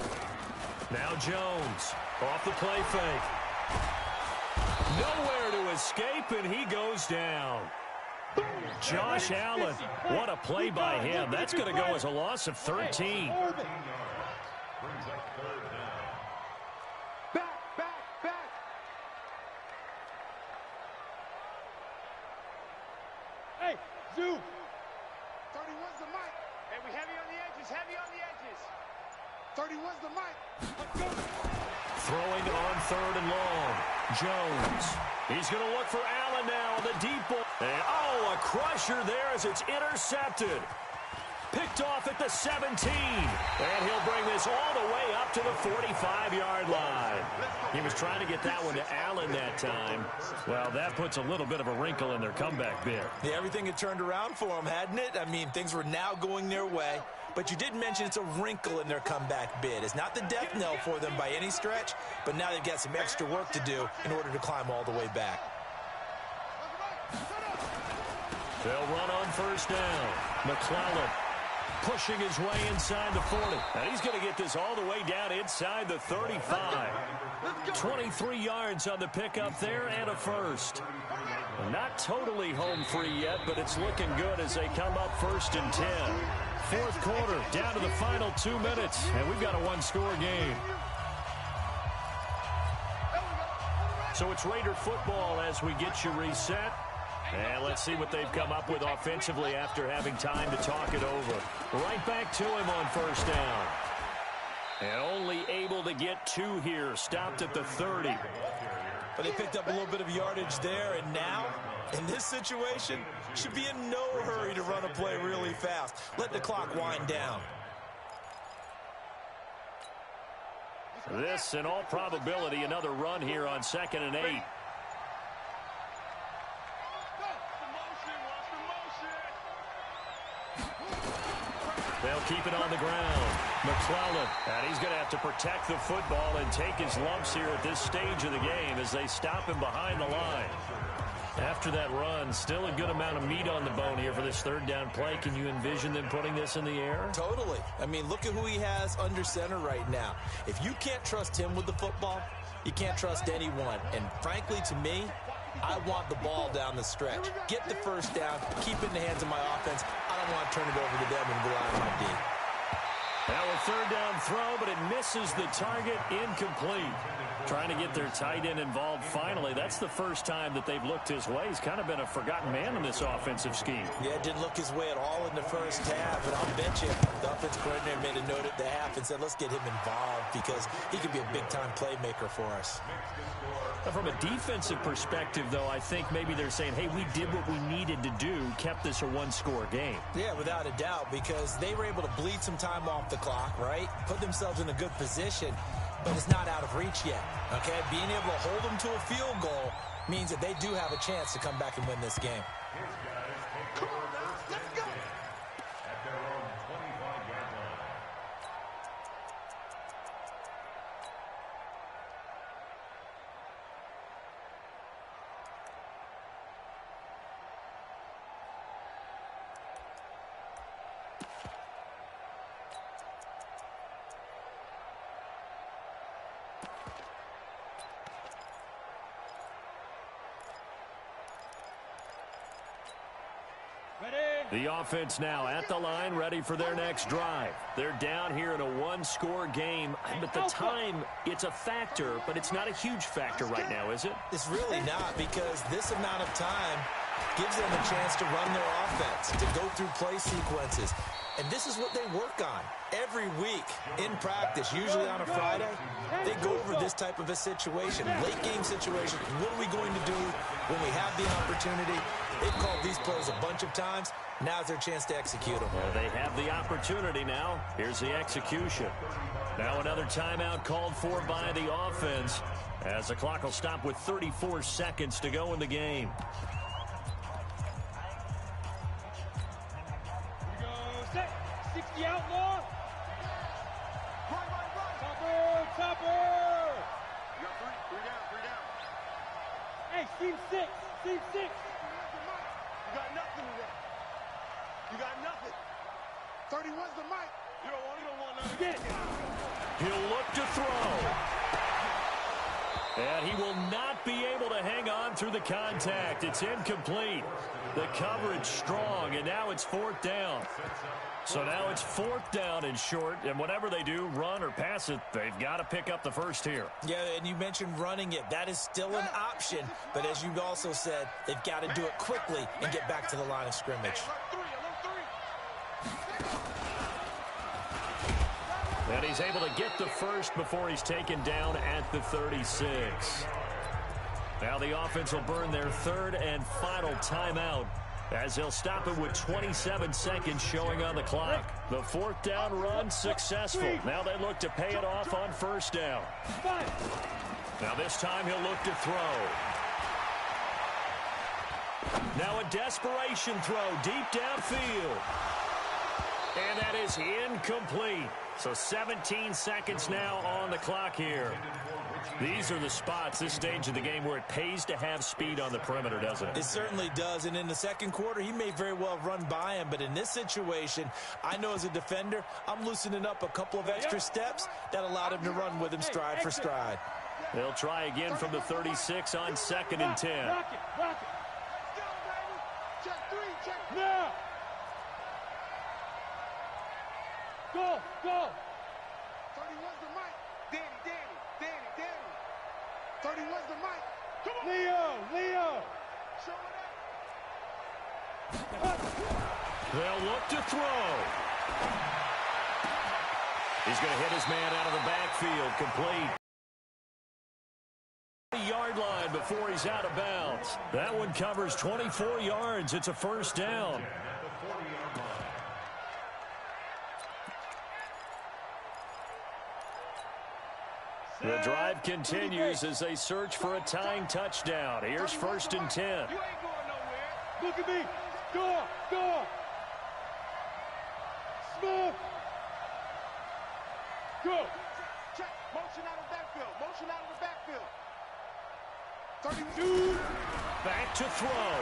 Now Jones off the play fake. Nowhere to escape, and he goes down. Josh Allen, what a play by him. That's going to go as a loss of 13. Back. Hey, Zoo. 31's the mic. Hey, we heavy on the edges, heavy on the edges. 31's the mic. Throwing on 3rd and long. Jones. He's going to look for Allen now on the deep ball. And, a crusher there as it's intercepted. Picked off at the 17. And he'll bring this all the way up to the 45-yard line. He was trying to get that one to Allen that time. Well, that puts a little bit of a wrinkle in their comeback bid. Yeah, everything had turned around for them, hadn't it? I mean, things were now going their way. But you did mention it's a wrinkle in their comeback bid. It's not the death knell for them by any stretch, but now they've got some extra work to do in order to climb all the way back. They'll run on 1st down. McClellan pushing his way inside the 40. And he's going to get this all the way down inside the 35. 23 yards on the pickup there and a first. Not totally home free yet, but it's looking good as they come up 1st and 10. 4th quarter, down to the final 2 minutes, and we've got a one-score game. So it's Raider football as we get you reset. And let's see what they've come up with offensively after having time to talk it over. Right back to him on 1st down. And only able to get 2 here, stopped at the 30. But they picked up a little bit of yardage there, and now, in this situation, should be in no hurry to run a play really fast. Let the clock wind down. This, in all probability, another run here on 2nd and 8. They'll keep it on the ground. McClellan, and he's going to have to protect the football and take his lumps here at this stage of the game as they stop him behind the line. After that run, still a good amount of meat on the bone here for this 3rd down play. Can you envision them putting this in the air? Totally. I mean, look at who he has under center right now. If you can't trust him with the football, you can't trust anyone. And frankly, to me, I want the ball down the stretch. Get the 1st down, keep it in the hands of my offense. I don't want to turn it over to them and rely on my D. Now a 3rd down throw, but it misses the target, incomplete. Trying to get their tight end involved finally. That's the first time that they've looked his way. He's kind of been a forgotten man in this offensive scheme. Yeah, didn't look his way at all in the first half, but I'll bet you the offensive coordinator made a note at the half and said, let's get him involved because he could be a big-time playmaker for us. From a defensive perspective, though, I think maybe they're saying, hey, we did what we needed to do, kept this a one-score game. Yeah, without a doubt, because they were able to bleed some time off the clock, right? Put themselves in a good position, but it's not out of reach yet, okay? Being able to hold them to a field goal means that they do have a chance to come back and win this game. Come on, let's go. At their own 25-yard line. The offense now at the line, ready for their next drive. They're down here in a one-score game. But the time, it's a factor, but it's not a huge factor right now, is it? It's really not, because this amount of time gives them a chance to run their offense, to go through play sequences. And this is what they work on every week in practice, usually on a Friday. They go over this type of a situation, late game situation. What are we going to do when we have the opportunity? They've called these plays a bunch of times. Now's their chance to execute them. Well, they have the opportunity now. Here's the execution. Now another timeout called for by the offense as the clock will stop with 34 seconds to go in the game. Set. 60 outlaw. Topper, topper. You got three down. Hey, team 6. Team 6. You got nothing with that. You got nothing. 31's the mic. You don't want nothing. Get it. He'll look to throw. And he will not be able to hang on through the contact. It's incomplete. The coverage strong, and now it's 4th down. So now it's 4th down and short, and whatever they do, run or pass it, they've got to pick up the first here. Yeah, and you mentioned running it. That is still an option, but as you also said, they've got to do it quickly and get back to the line of scrimmage. And he's able to get the first before he's taken down at the 36. Now the offense will burn their third and final timeout as they'll stop it with 27 seconds showing on the clock. The fourth down run successful. Now they look to pay it off on first down. Now this time he'll look to throw. Now a desperation throw deep downfield. And that is incomplete. So 17 seconds now on the clock here. These are the spots, this stage of the game, where it pays to have speed on the perimeter, doesn't it? It certainly does. And in the second quarter, he may very well run by him. But in this situation, I know as a defender, I'm loosening up a couple of extra steps that allowed him to run with him stride for stride. They'll try again from the 36 on 2nd and 10. Rock it, rock it. Check three, check. Now. Go, go. 31's the mic. Danny. 31's the mic. Come on. Leo. Show it up. They'll look to throw. He's going to hit his man out of the backfield. Complete. Yard line before he's out of bounds. That one covers 24 yards. It's a first down. The drive continues as they search for a tying touchdown. Here's 1st and 10. You ain't going nowhere. Look at me. Go. Smooth. Go. Check. Motion out of the backfield. 32. Back to throw.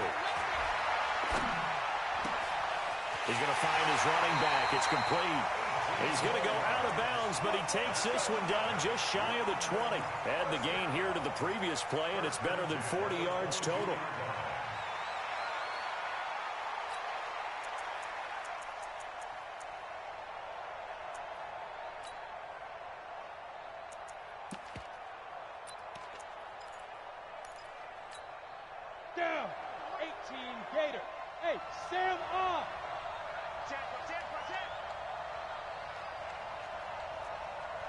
He's going to find his running back. It's complete. He's going to go out of bounds, but he takes this one down just shy of the 20. Add the gain here to the previous play, and it's better than 40 yards total. Down. 18 Gator. Hey, Sam on. Check.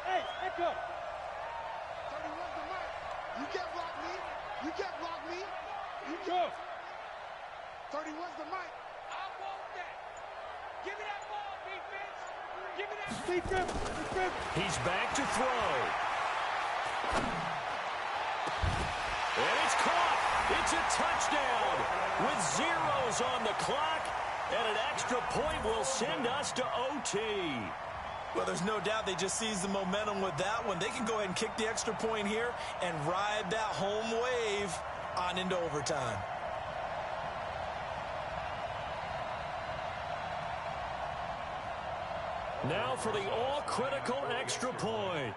Hey, echo. 31's the mic. You can't block me. You Go. 31's the mic. I want that. Give me that ball, defense. Give me that. Defense. He's back to throw. And it's caught. It's a touchdown with zeros on the clock, and an extra point will send us to OT. Well, there's no doubt they just seized the momentum with that one. They can go ahead and kick the extra point here and ride that home wave on into overtime. Now for the all-critical extra point.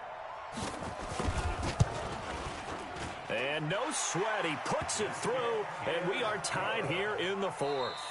And no sweat. He puts it through, and we are tied here in the fourth.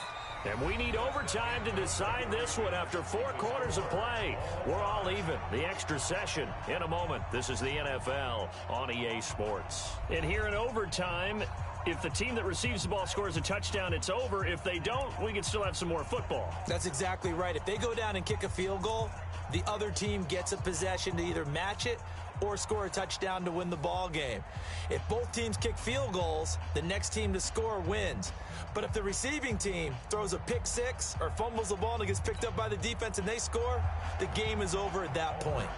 And we need overtime to decide this one after 4 quarters of play. We're all even. The extra session in a moment. This is the NFL on EA Sports. And here in overtime, if the team that receives the ball scores a touchdown, it's over. If they don't, we can still have some more football. That's exactly right. If they go down and kick a field goal, the other team gets a possession to either match it or score a touchdown to win the ball game. If both teams kick field goals, the next team to score wins. But if the receiving team throws a pick six or fumbles the ball and it gets picked up by the defense and they score, the game is over at that point.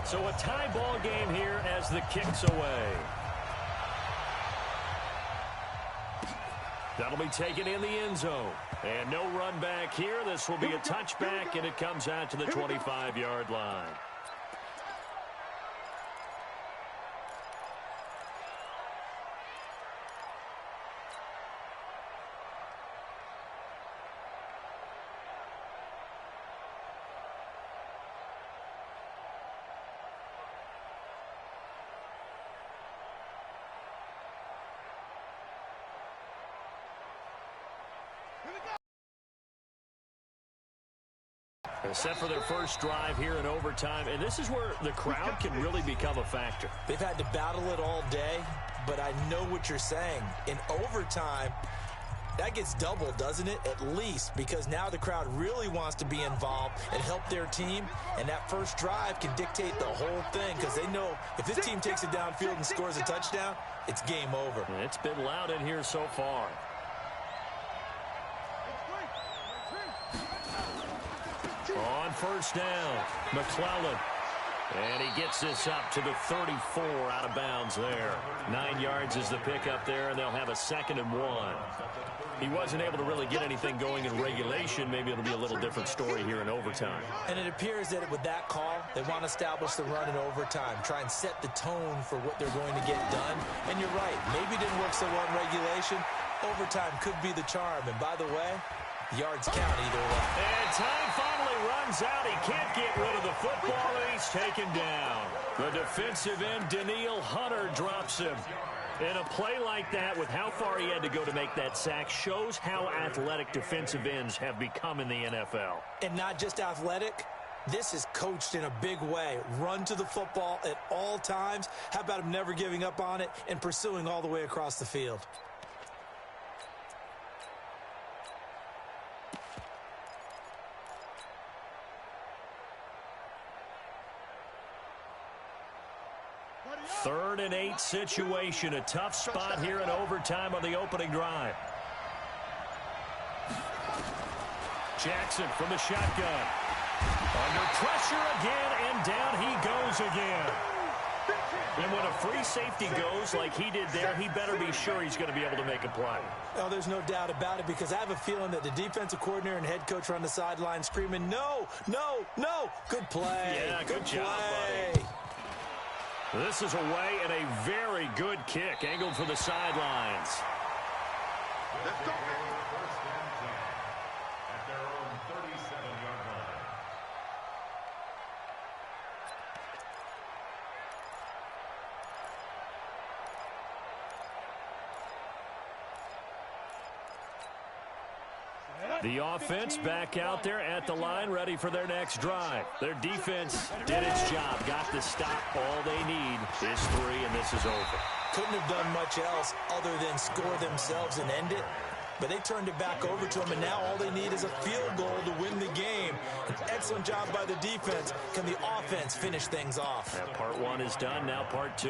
So a tie ball game here as the kick's away. That'll be taken in the end zone. And no run back here. This will be a touchback, and it comes out to the 25-yard line. They're set for their first drive here in overtime, and this is where the crowd can really become a factor. They've had to battle it all day, but I know what you're saying. In overtime, That gets doubled, doesn't it? At least, because now the crowd really wants to be involved and help their team, and that first drive can dictate the whole thing because they know if this team takes it downfield and scores a touchdown, it's game over. It's been loud in here so far. On first down, McClellan. And he gets this up to the 34 out of bounds there. 9 yards is the pickup there, and they'll have a 2nd and 1. He wasn't able to really get anything going in regulation. Maybe it'll be a little different story here in overtime. And it appears that with that call, they want to establish the run in overtime, try and set the tone for what they're going to get done. And you're right, maybe it didn't work so well in regulation. Overtime could be the charm. And by the way, yards count either way. And time finally runs out. He can't get rid of the football, and he's taken down. The defensive end, Daniil Hunter, drops him. And a play like that, with how far he had to go to make that sack, shows how athletic defensive ends have become in the NFL. And not just athletic. This is coached in a big way. Run to the football at all times. How about him never giving up on it and pursuing all the way across the field? Third and 8 situation. A tough spot here in overtime on the opening drive. Jackson from the shotgun. Under pressure again, and down he goes again. And when a free safety goes like he did there, he better be sure he's going to be able to make a play. Oh, there's no doubt about it, because I have a feeling that the defensive coordinator and head coach are on the sideline screaming, no, no, no. Good play. Yeah, good job, buddy. This is away, and a very good kick angled for the sidelines. Let's go. First and 10 at their own 37-yard line. The offense back out there at the line, ready for their next drive. Their defense did its job, got the stop. All they need is 3, and this is over. Couldn't have done much else other than score themselves and end it. But they turned it back over to them, and now all they need is a field goal to win the game. An excellent job by the defense. Can the offense finish things off? And part 1 is done, now part 2.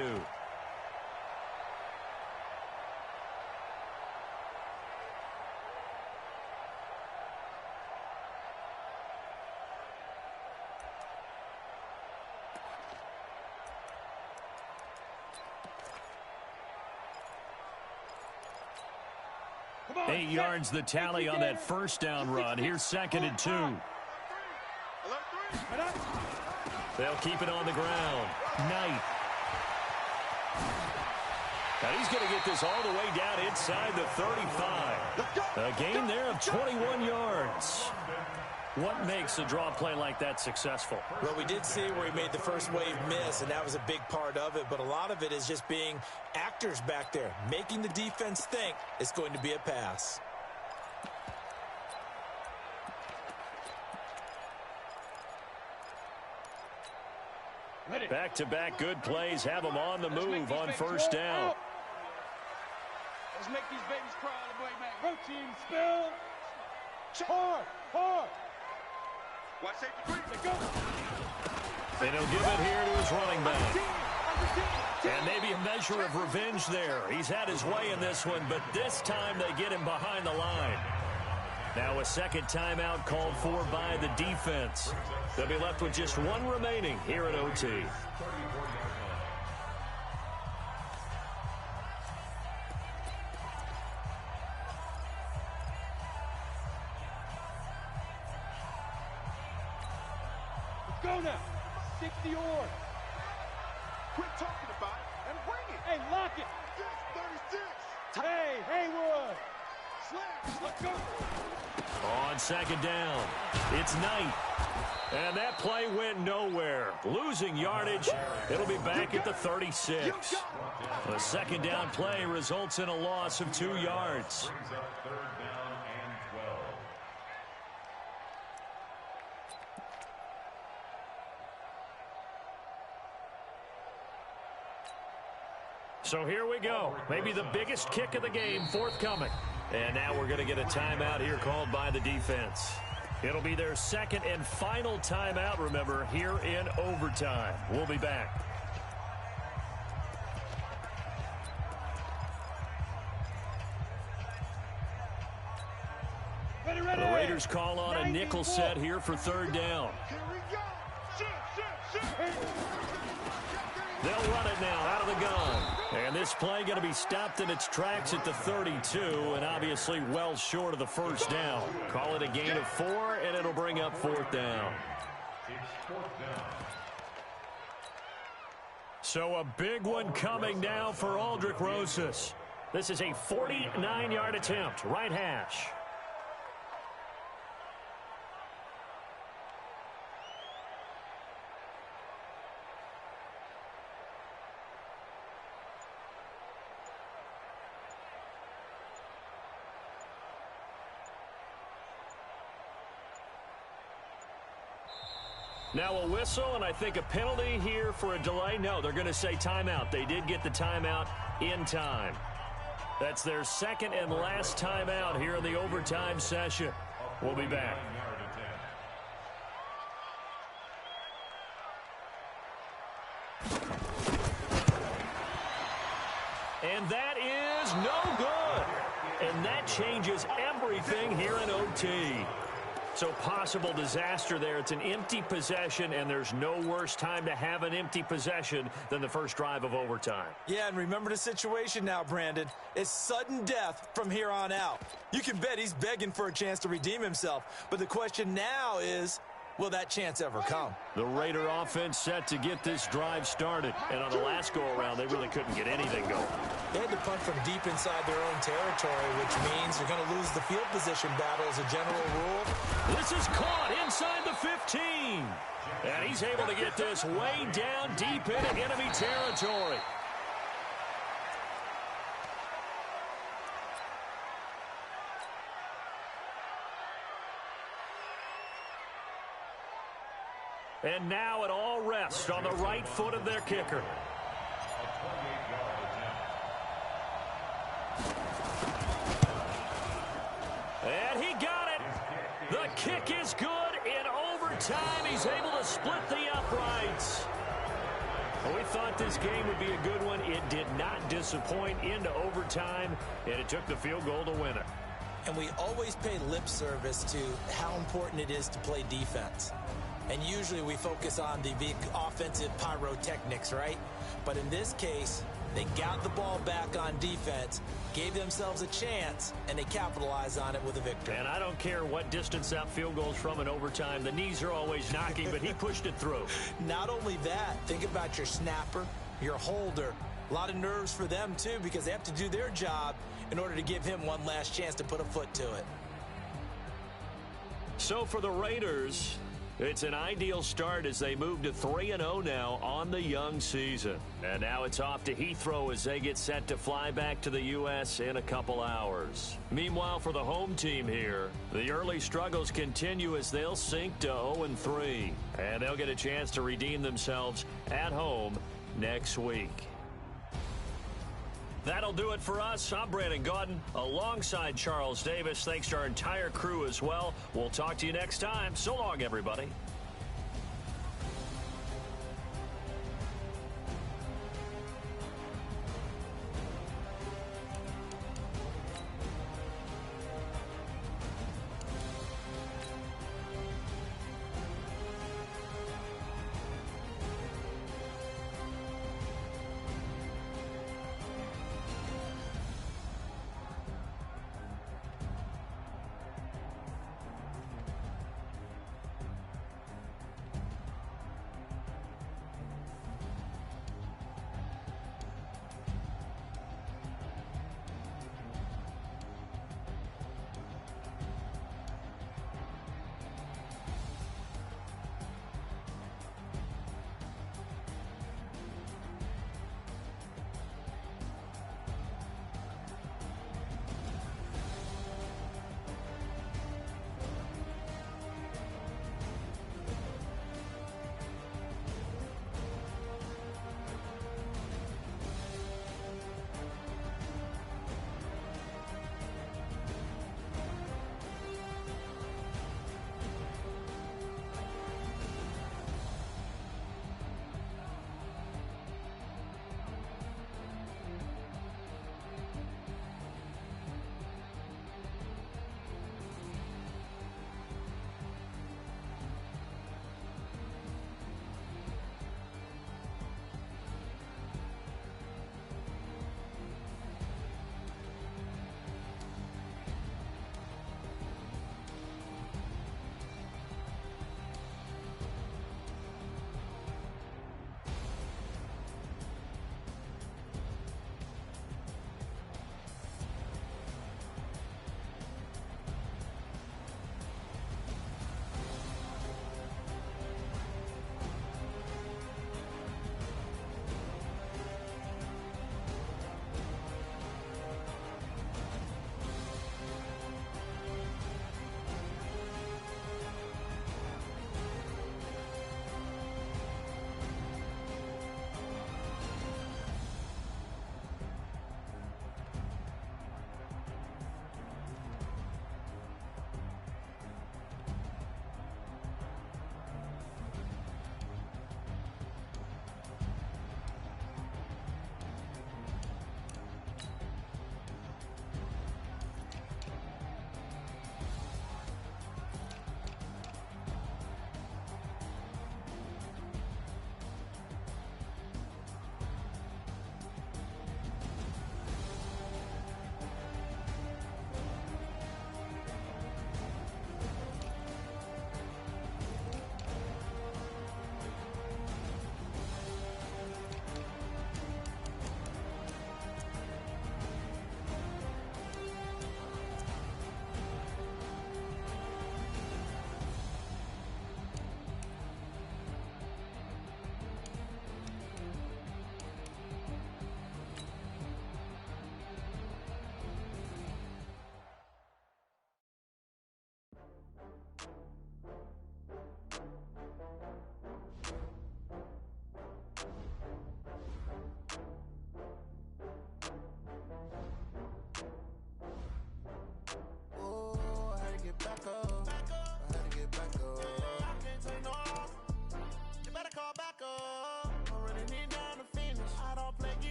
On, 8 yards the tally on that first down run. Here's 2nd and 2. They'll keep it on the ground. Knight. Now he's going to get this all the way down inside the 35. A gain there of 21 yards. What makes a draw play like that successful? Well, we did see where he made the first wave miss, and that was a big part of it. But a lot of it is just being actors back there, making the defense think it's going to be a pass. Back-to-back good plays have them on the move on first down. Let's make these babies crawl all the way back. Routine spill. Hard, hard. Watch safety 3. Go. And he'll give it here to his running back. And maybe a measure of revenge there. He's had his way in this one, but this time they get him behind the line. Now a second timeout called for by the defense. They'll be left with just 1 remaining here at OT. Go now. 60 yards. Quit talking about it and bring it. Hey, lock it. Yes, 36. Hey, Haywood. Slash. Let's go. On second down, it's Knight. And that play went nowhere. Losing yardage. It'll be back at the 36. A second down play results in a loss of 2 yards. Brings up 3rd down and 12. So here we go. Maybe the biggest kick of the game forthcoming. And now we're going to get a timeout here called by the defense. It'll be their second and final timeout, remember, here in overtime. We'll be back. Ready, ready. The Raiders call on a nickel set here for third down. Here we go. Shoot. They'll run it now out of the gun. And this play going to be stopped in its tracks at the 32, and obviously well short of the first down. Call it a gain of 4, and it'll bring up fourth down. It's fourth down. So a big one coming now for Aldrick Rosas. This is a 49-yard attempt, right hash. Now a whistle, and I think a penalty here for a delay. No, they're going to say timeout. They did get the timeout in time. That's their second and last timeout here in the overtime session. We'll be back. And that is no good. And that changes everything here in OT. So possible disaster there. It's an empty possession, and there's no worse time to have an empty possession than the first drive of overtime. Yeah, and remember the situation now, Brandon. It's sudden death from here on out. You can bet he's begging for a chance to redeem himself. But the question now is, will that chance ever come? The Raider offense set to get this drive started. And on the last go-around, they really couldn't get anything going. They had to punt from deep inside their own territory, which means you're going to lose the field position battle as a general rule. This is caught inside the 15. And he's able to get this way down deep into enemy territory. And now it all rests on the right foot of their kicker. And he got it. The kick is good. In overtime, he's able to split the uprights. Well, we thought this game would be a good one. It did not disappoint into overtime, and it took the field goal to win it. And we always pay lip service to how important it is to play defense. And usually we focus on the big offensive pyrotechnics, right? But in this case, they got the ball back on defense, gave themselves a chance, and they capitalized on it with a victory. And I don't care what distance that field goes from in overtime. The knees are always knocking, but he pushed it through. Not only that, think about your snapper, your holder. A lot of nerves for them, too, because they have to do their job in order to give him one last chance to put a foot to it. So for the Raiders, it's an ideal start as they move to 3-0 now on the young season. And now it's off to Heathrow as they get set to fly back to the U.S. in a couple hours. Meanwhile, for the home team here, the early struggles continue as they'll sink to 0-3. And they'll get a chance to redeem themselves at home next week. That'll do it for us. I'm Brandon Gaudin alongside Charles Davis. Thanks to our entire crew as well. We'll talk to you next time. So long, everybody.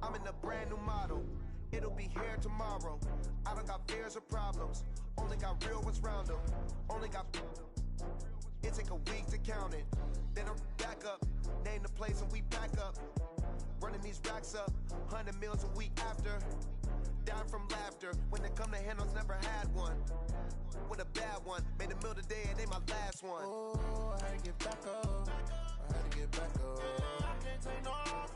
I'm in a brand new model. It'll be here tomorrow. I don't got fears or problems. Only got real ones round them. Only got. It take a week to count it. Then I'm back up. Name the place and we pack up. Running these racks up. 100 meals a week after. Down from laughter. When they come to handles, never had one. With a bad one. Made a meal today and they my last one. Oh, I had to get back up. I had to get back up. I can't take no off.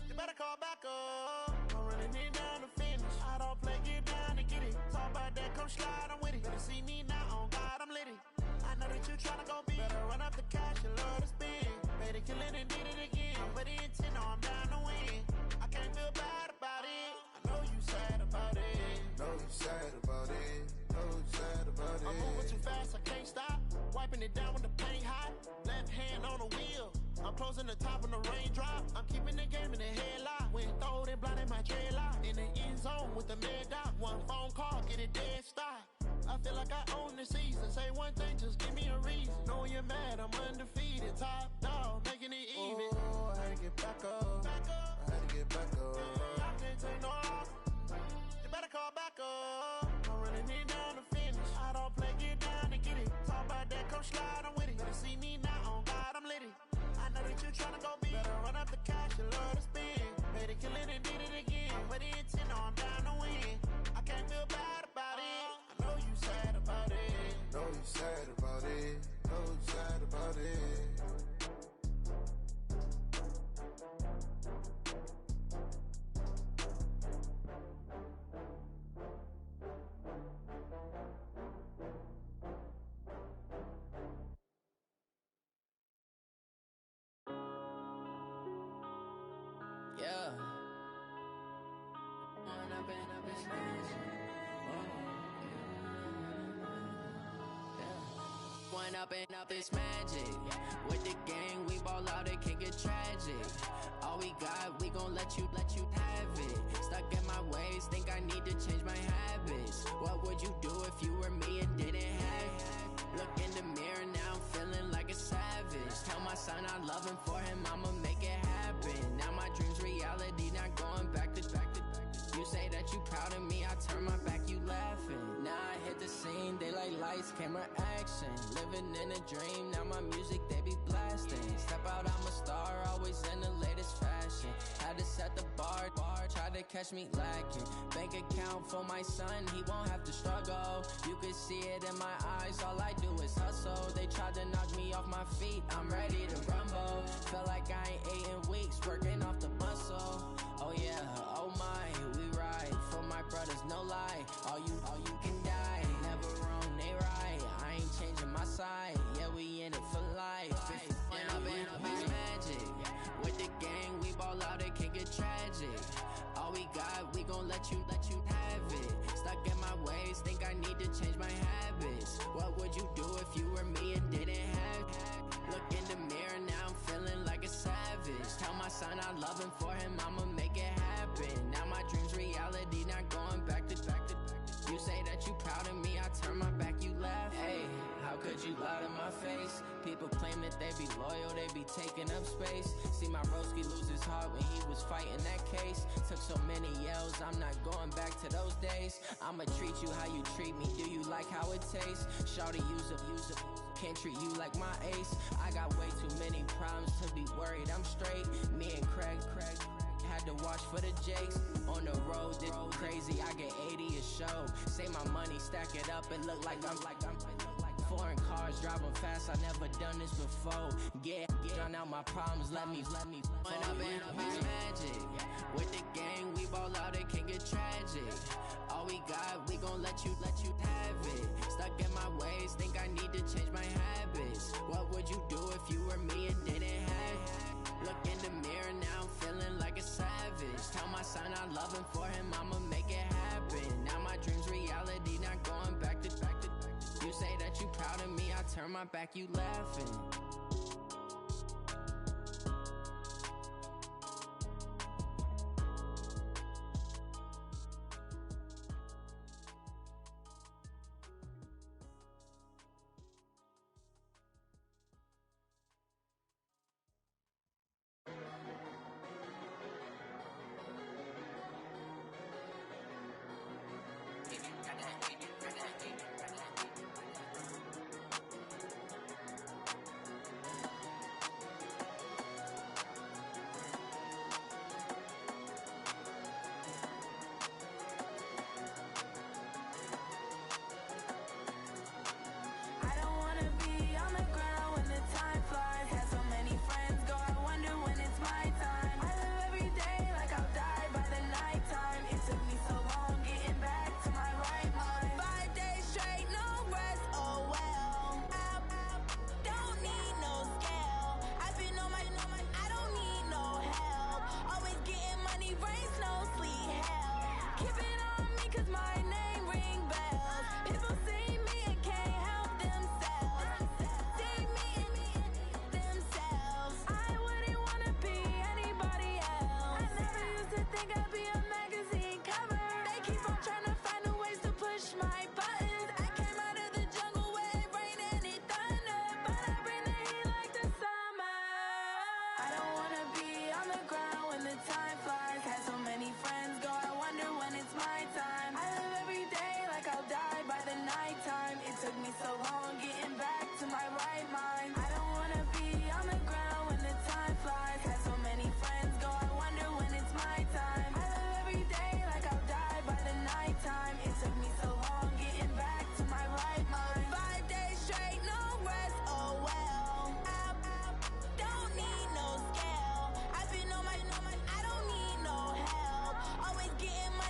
You better call back up. I'm running it down to finish. I don't play, get down to get it. Talk about that, come slide, I'm with it. Better see me now, on God, I'm lit it. I know that you tryna go big. Better run up the cash, you love to spend. Better kill it and did it again. But the intent, no, I'm down to win. I can't feel bad about it. I know you sad about it. Know you sad about it. Know you sad about it. I'm moving too fast, I can't stop. Wiping it down when the paint hot. Left hand on the wheel. I'm closing the top when the raindrop. I'm keeping the game in the headlock. When throwed and blinded my dreadlock. In the end zone with the mad dot. One phone call, get it dead stop. I feel like I own the season. Say one thing, just give me a reason. Knowing you're mad, I'm undefeated. Top dog, making it even. Oh, I had to get back up. I had to get back up. I can't take no off. You better call back up. I'm running it down to finish. I don't play, get down to get it. Talk about that, come slide, I'm with it. Better see me now, on God, I'm lit it. I know that you tryna go big. Better run up the cash, you love to spend. Better kill it and did it again. But the intent, no, I'm down to win. I can't feel bad about it. I know you sad about it. Know you sad about it. Know you sad about it. Yeah. One up and up is magic. With the gang, we ball out, it can get tragic. All we got, we gon' let you have it. Stuck in my ways, think I need to change my habits. What would you do if you were me and didn't have it? Look in the mirror, now I'm feeling like a savage. Tell my son I love him, for him I'ma make it happen. Now my dream's reality, not going back to. You say that you proud of me, I turn my back, you laughing. Now I hit the scene, daylight lights, camera action. Living in a dream, now my music, they be blasting. Step out, I'm a star, always in the latest fashion. Had to set the bar, try to catch me lacking. Bank account for my son, he won't have to struggle. You can see it in my eyes, all I do is hustle. They tried to knock me off my feet, I'm ready to rumble. Felt like I ain't ate in weeks, working off the muscle. Oh yeah, oh my, we ride for my brothers, no lie. All you can die, never wrong, they right. I ain't changing my side, yeah, we in it for life. If up is magic. With the gang, we ball out, it can get tragic. All we got, we gon' let you have it. Stuck in my ways, think I need to change my habits. What would you do if you were me and didn't have it? Look in the mirror, now I'm feeling like a savage. Tell my son I love him, for him I'ma make it happen. Now my dream's reality, not going back to. You say that you proud of me, I turn my back, you laugh. Hey, how could you lie to my face? People claim that they be loyal, they be taking up space. See my broski lose his heart when he was fighting that case. Took so many yells, I'm not going back to those days. I'ma treat you how you treat me, do you like how it tastes? Shawty, use it, can't treat you like my ace. I got way too many problems to be worried, I'm straight. Me and Craig had to watch for the Jakes. On the road, this crazy, I get 80 a show. Say my money, stack it up, it look like I'm foreign cars, driving fast, I never done this before. Yeah, drown out my problems, let me One up is magic. With the gang, we ball out, it can get tragic. All we got, we gon' let you have it. Stuck in my ways, think I need to change my habits. What would you do if you were me and didn't have it? Look in the mirror, now I'm feeling like a savage. Tell my son I love him, for him I'ma make it happen. Now my dream's reality, not going back to. You say that you proud of me, I turn my back, you laughing.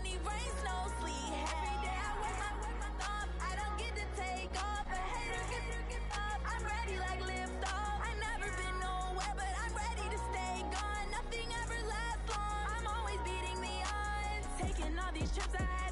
me rain, snow, sleet. Every day I work my thumb. I don't get to take off. A hater get up. I'm ready like lift off. I never been nowhere, but I'm ready to stay gone. Nothing ever lasts long. I'm always beating the odds. Taking all these trips I had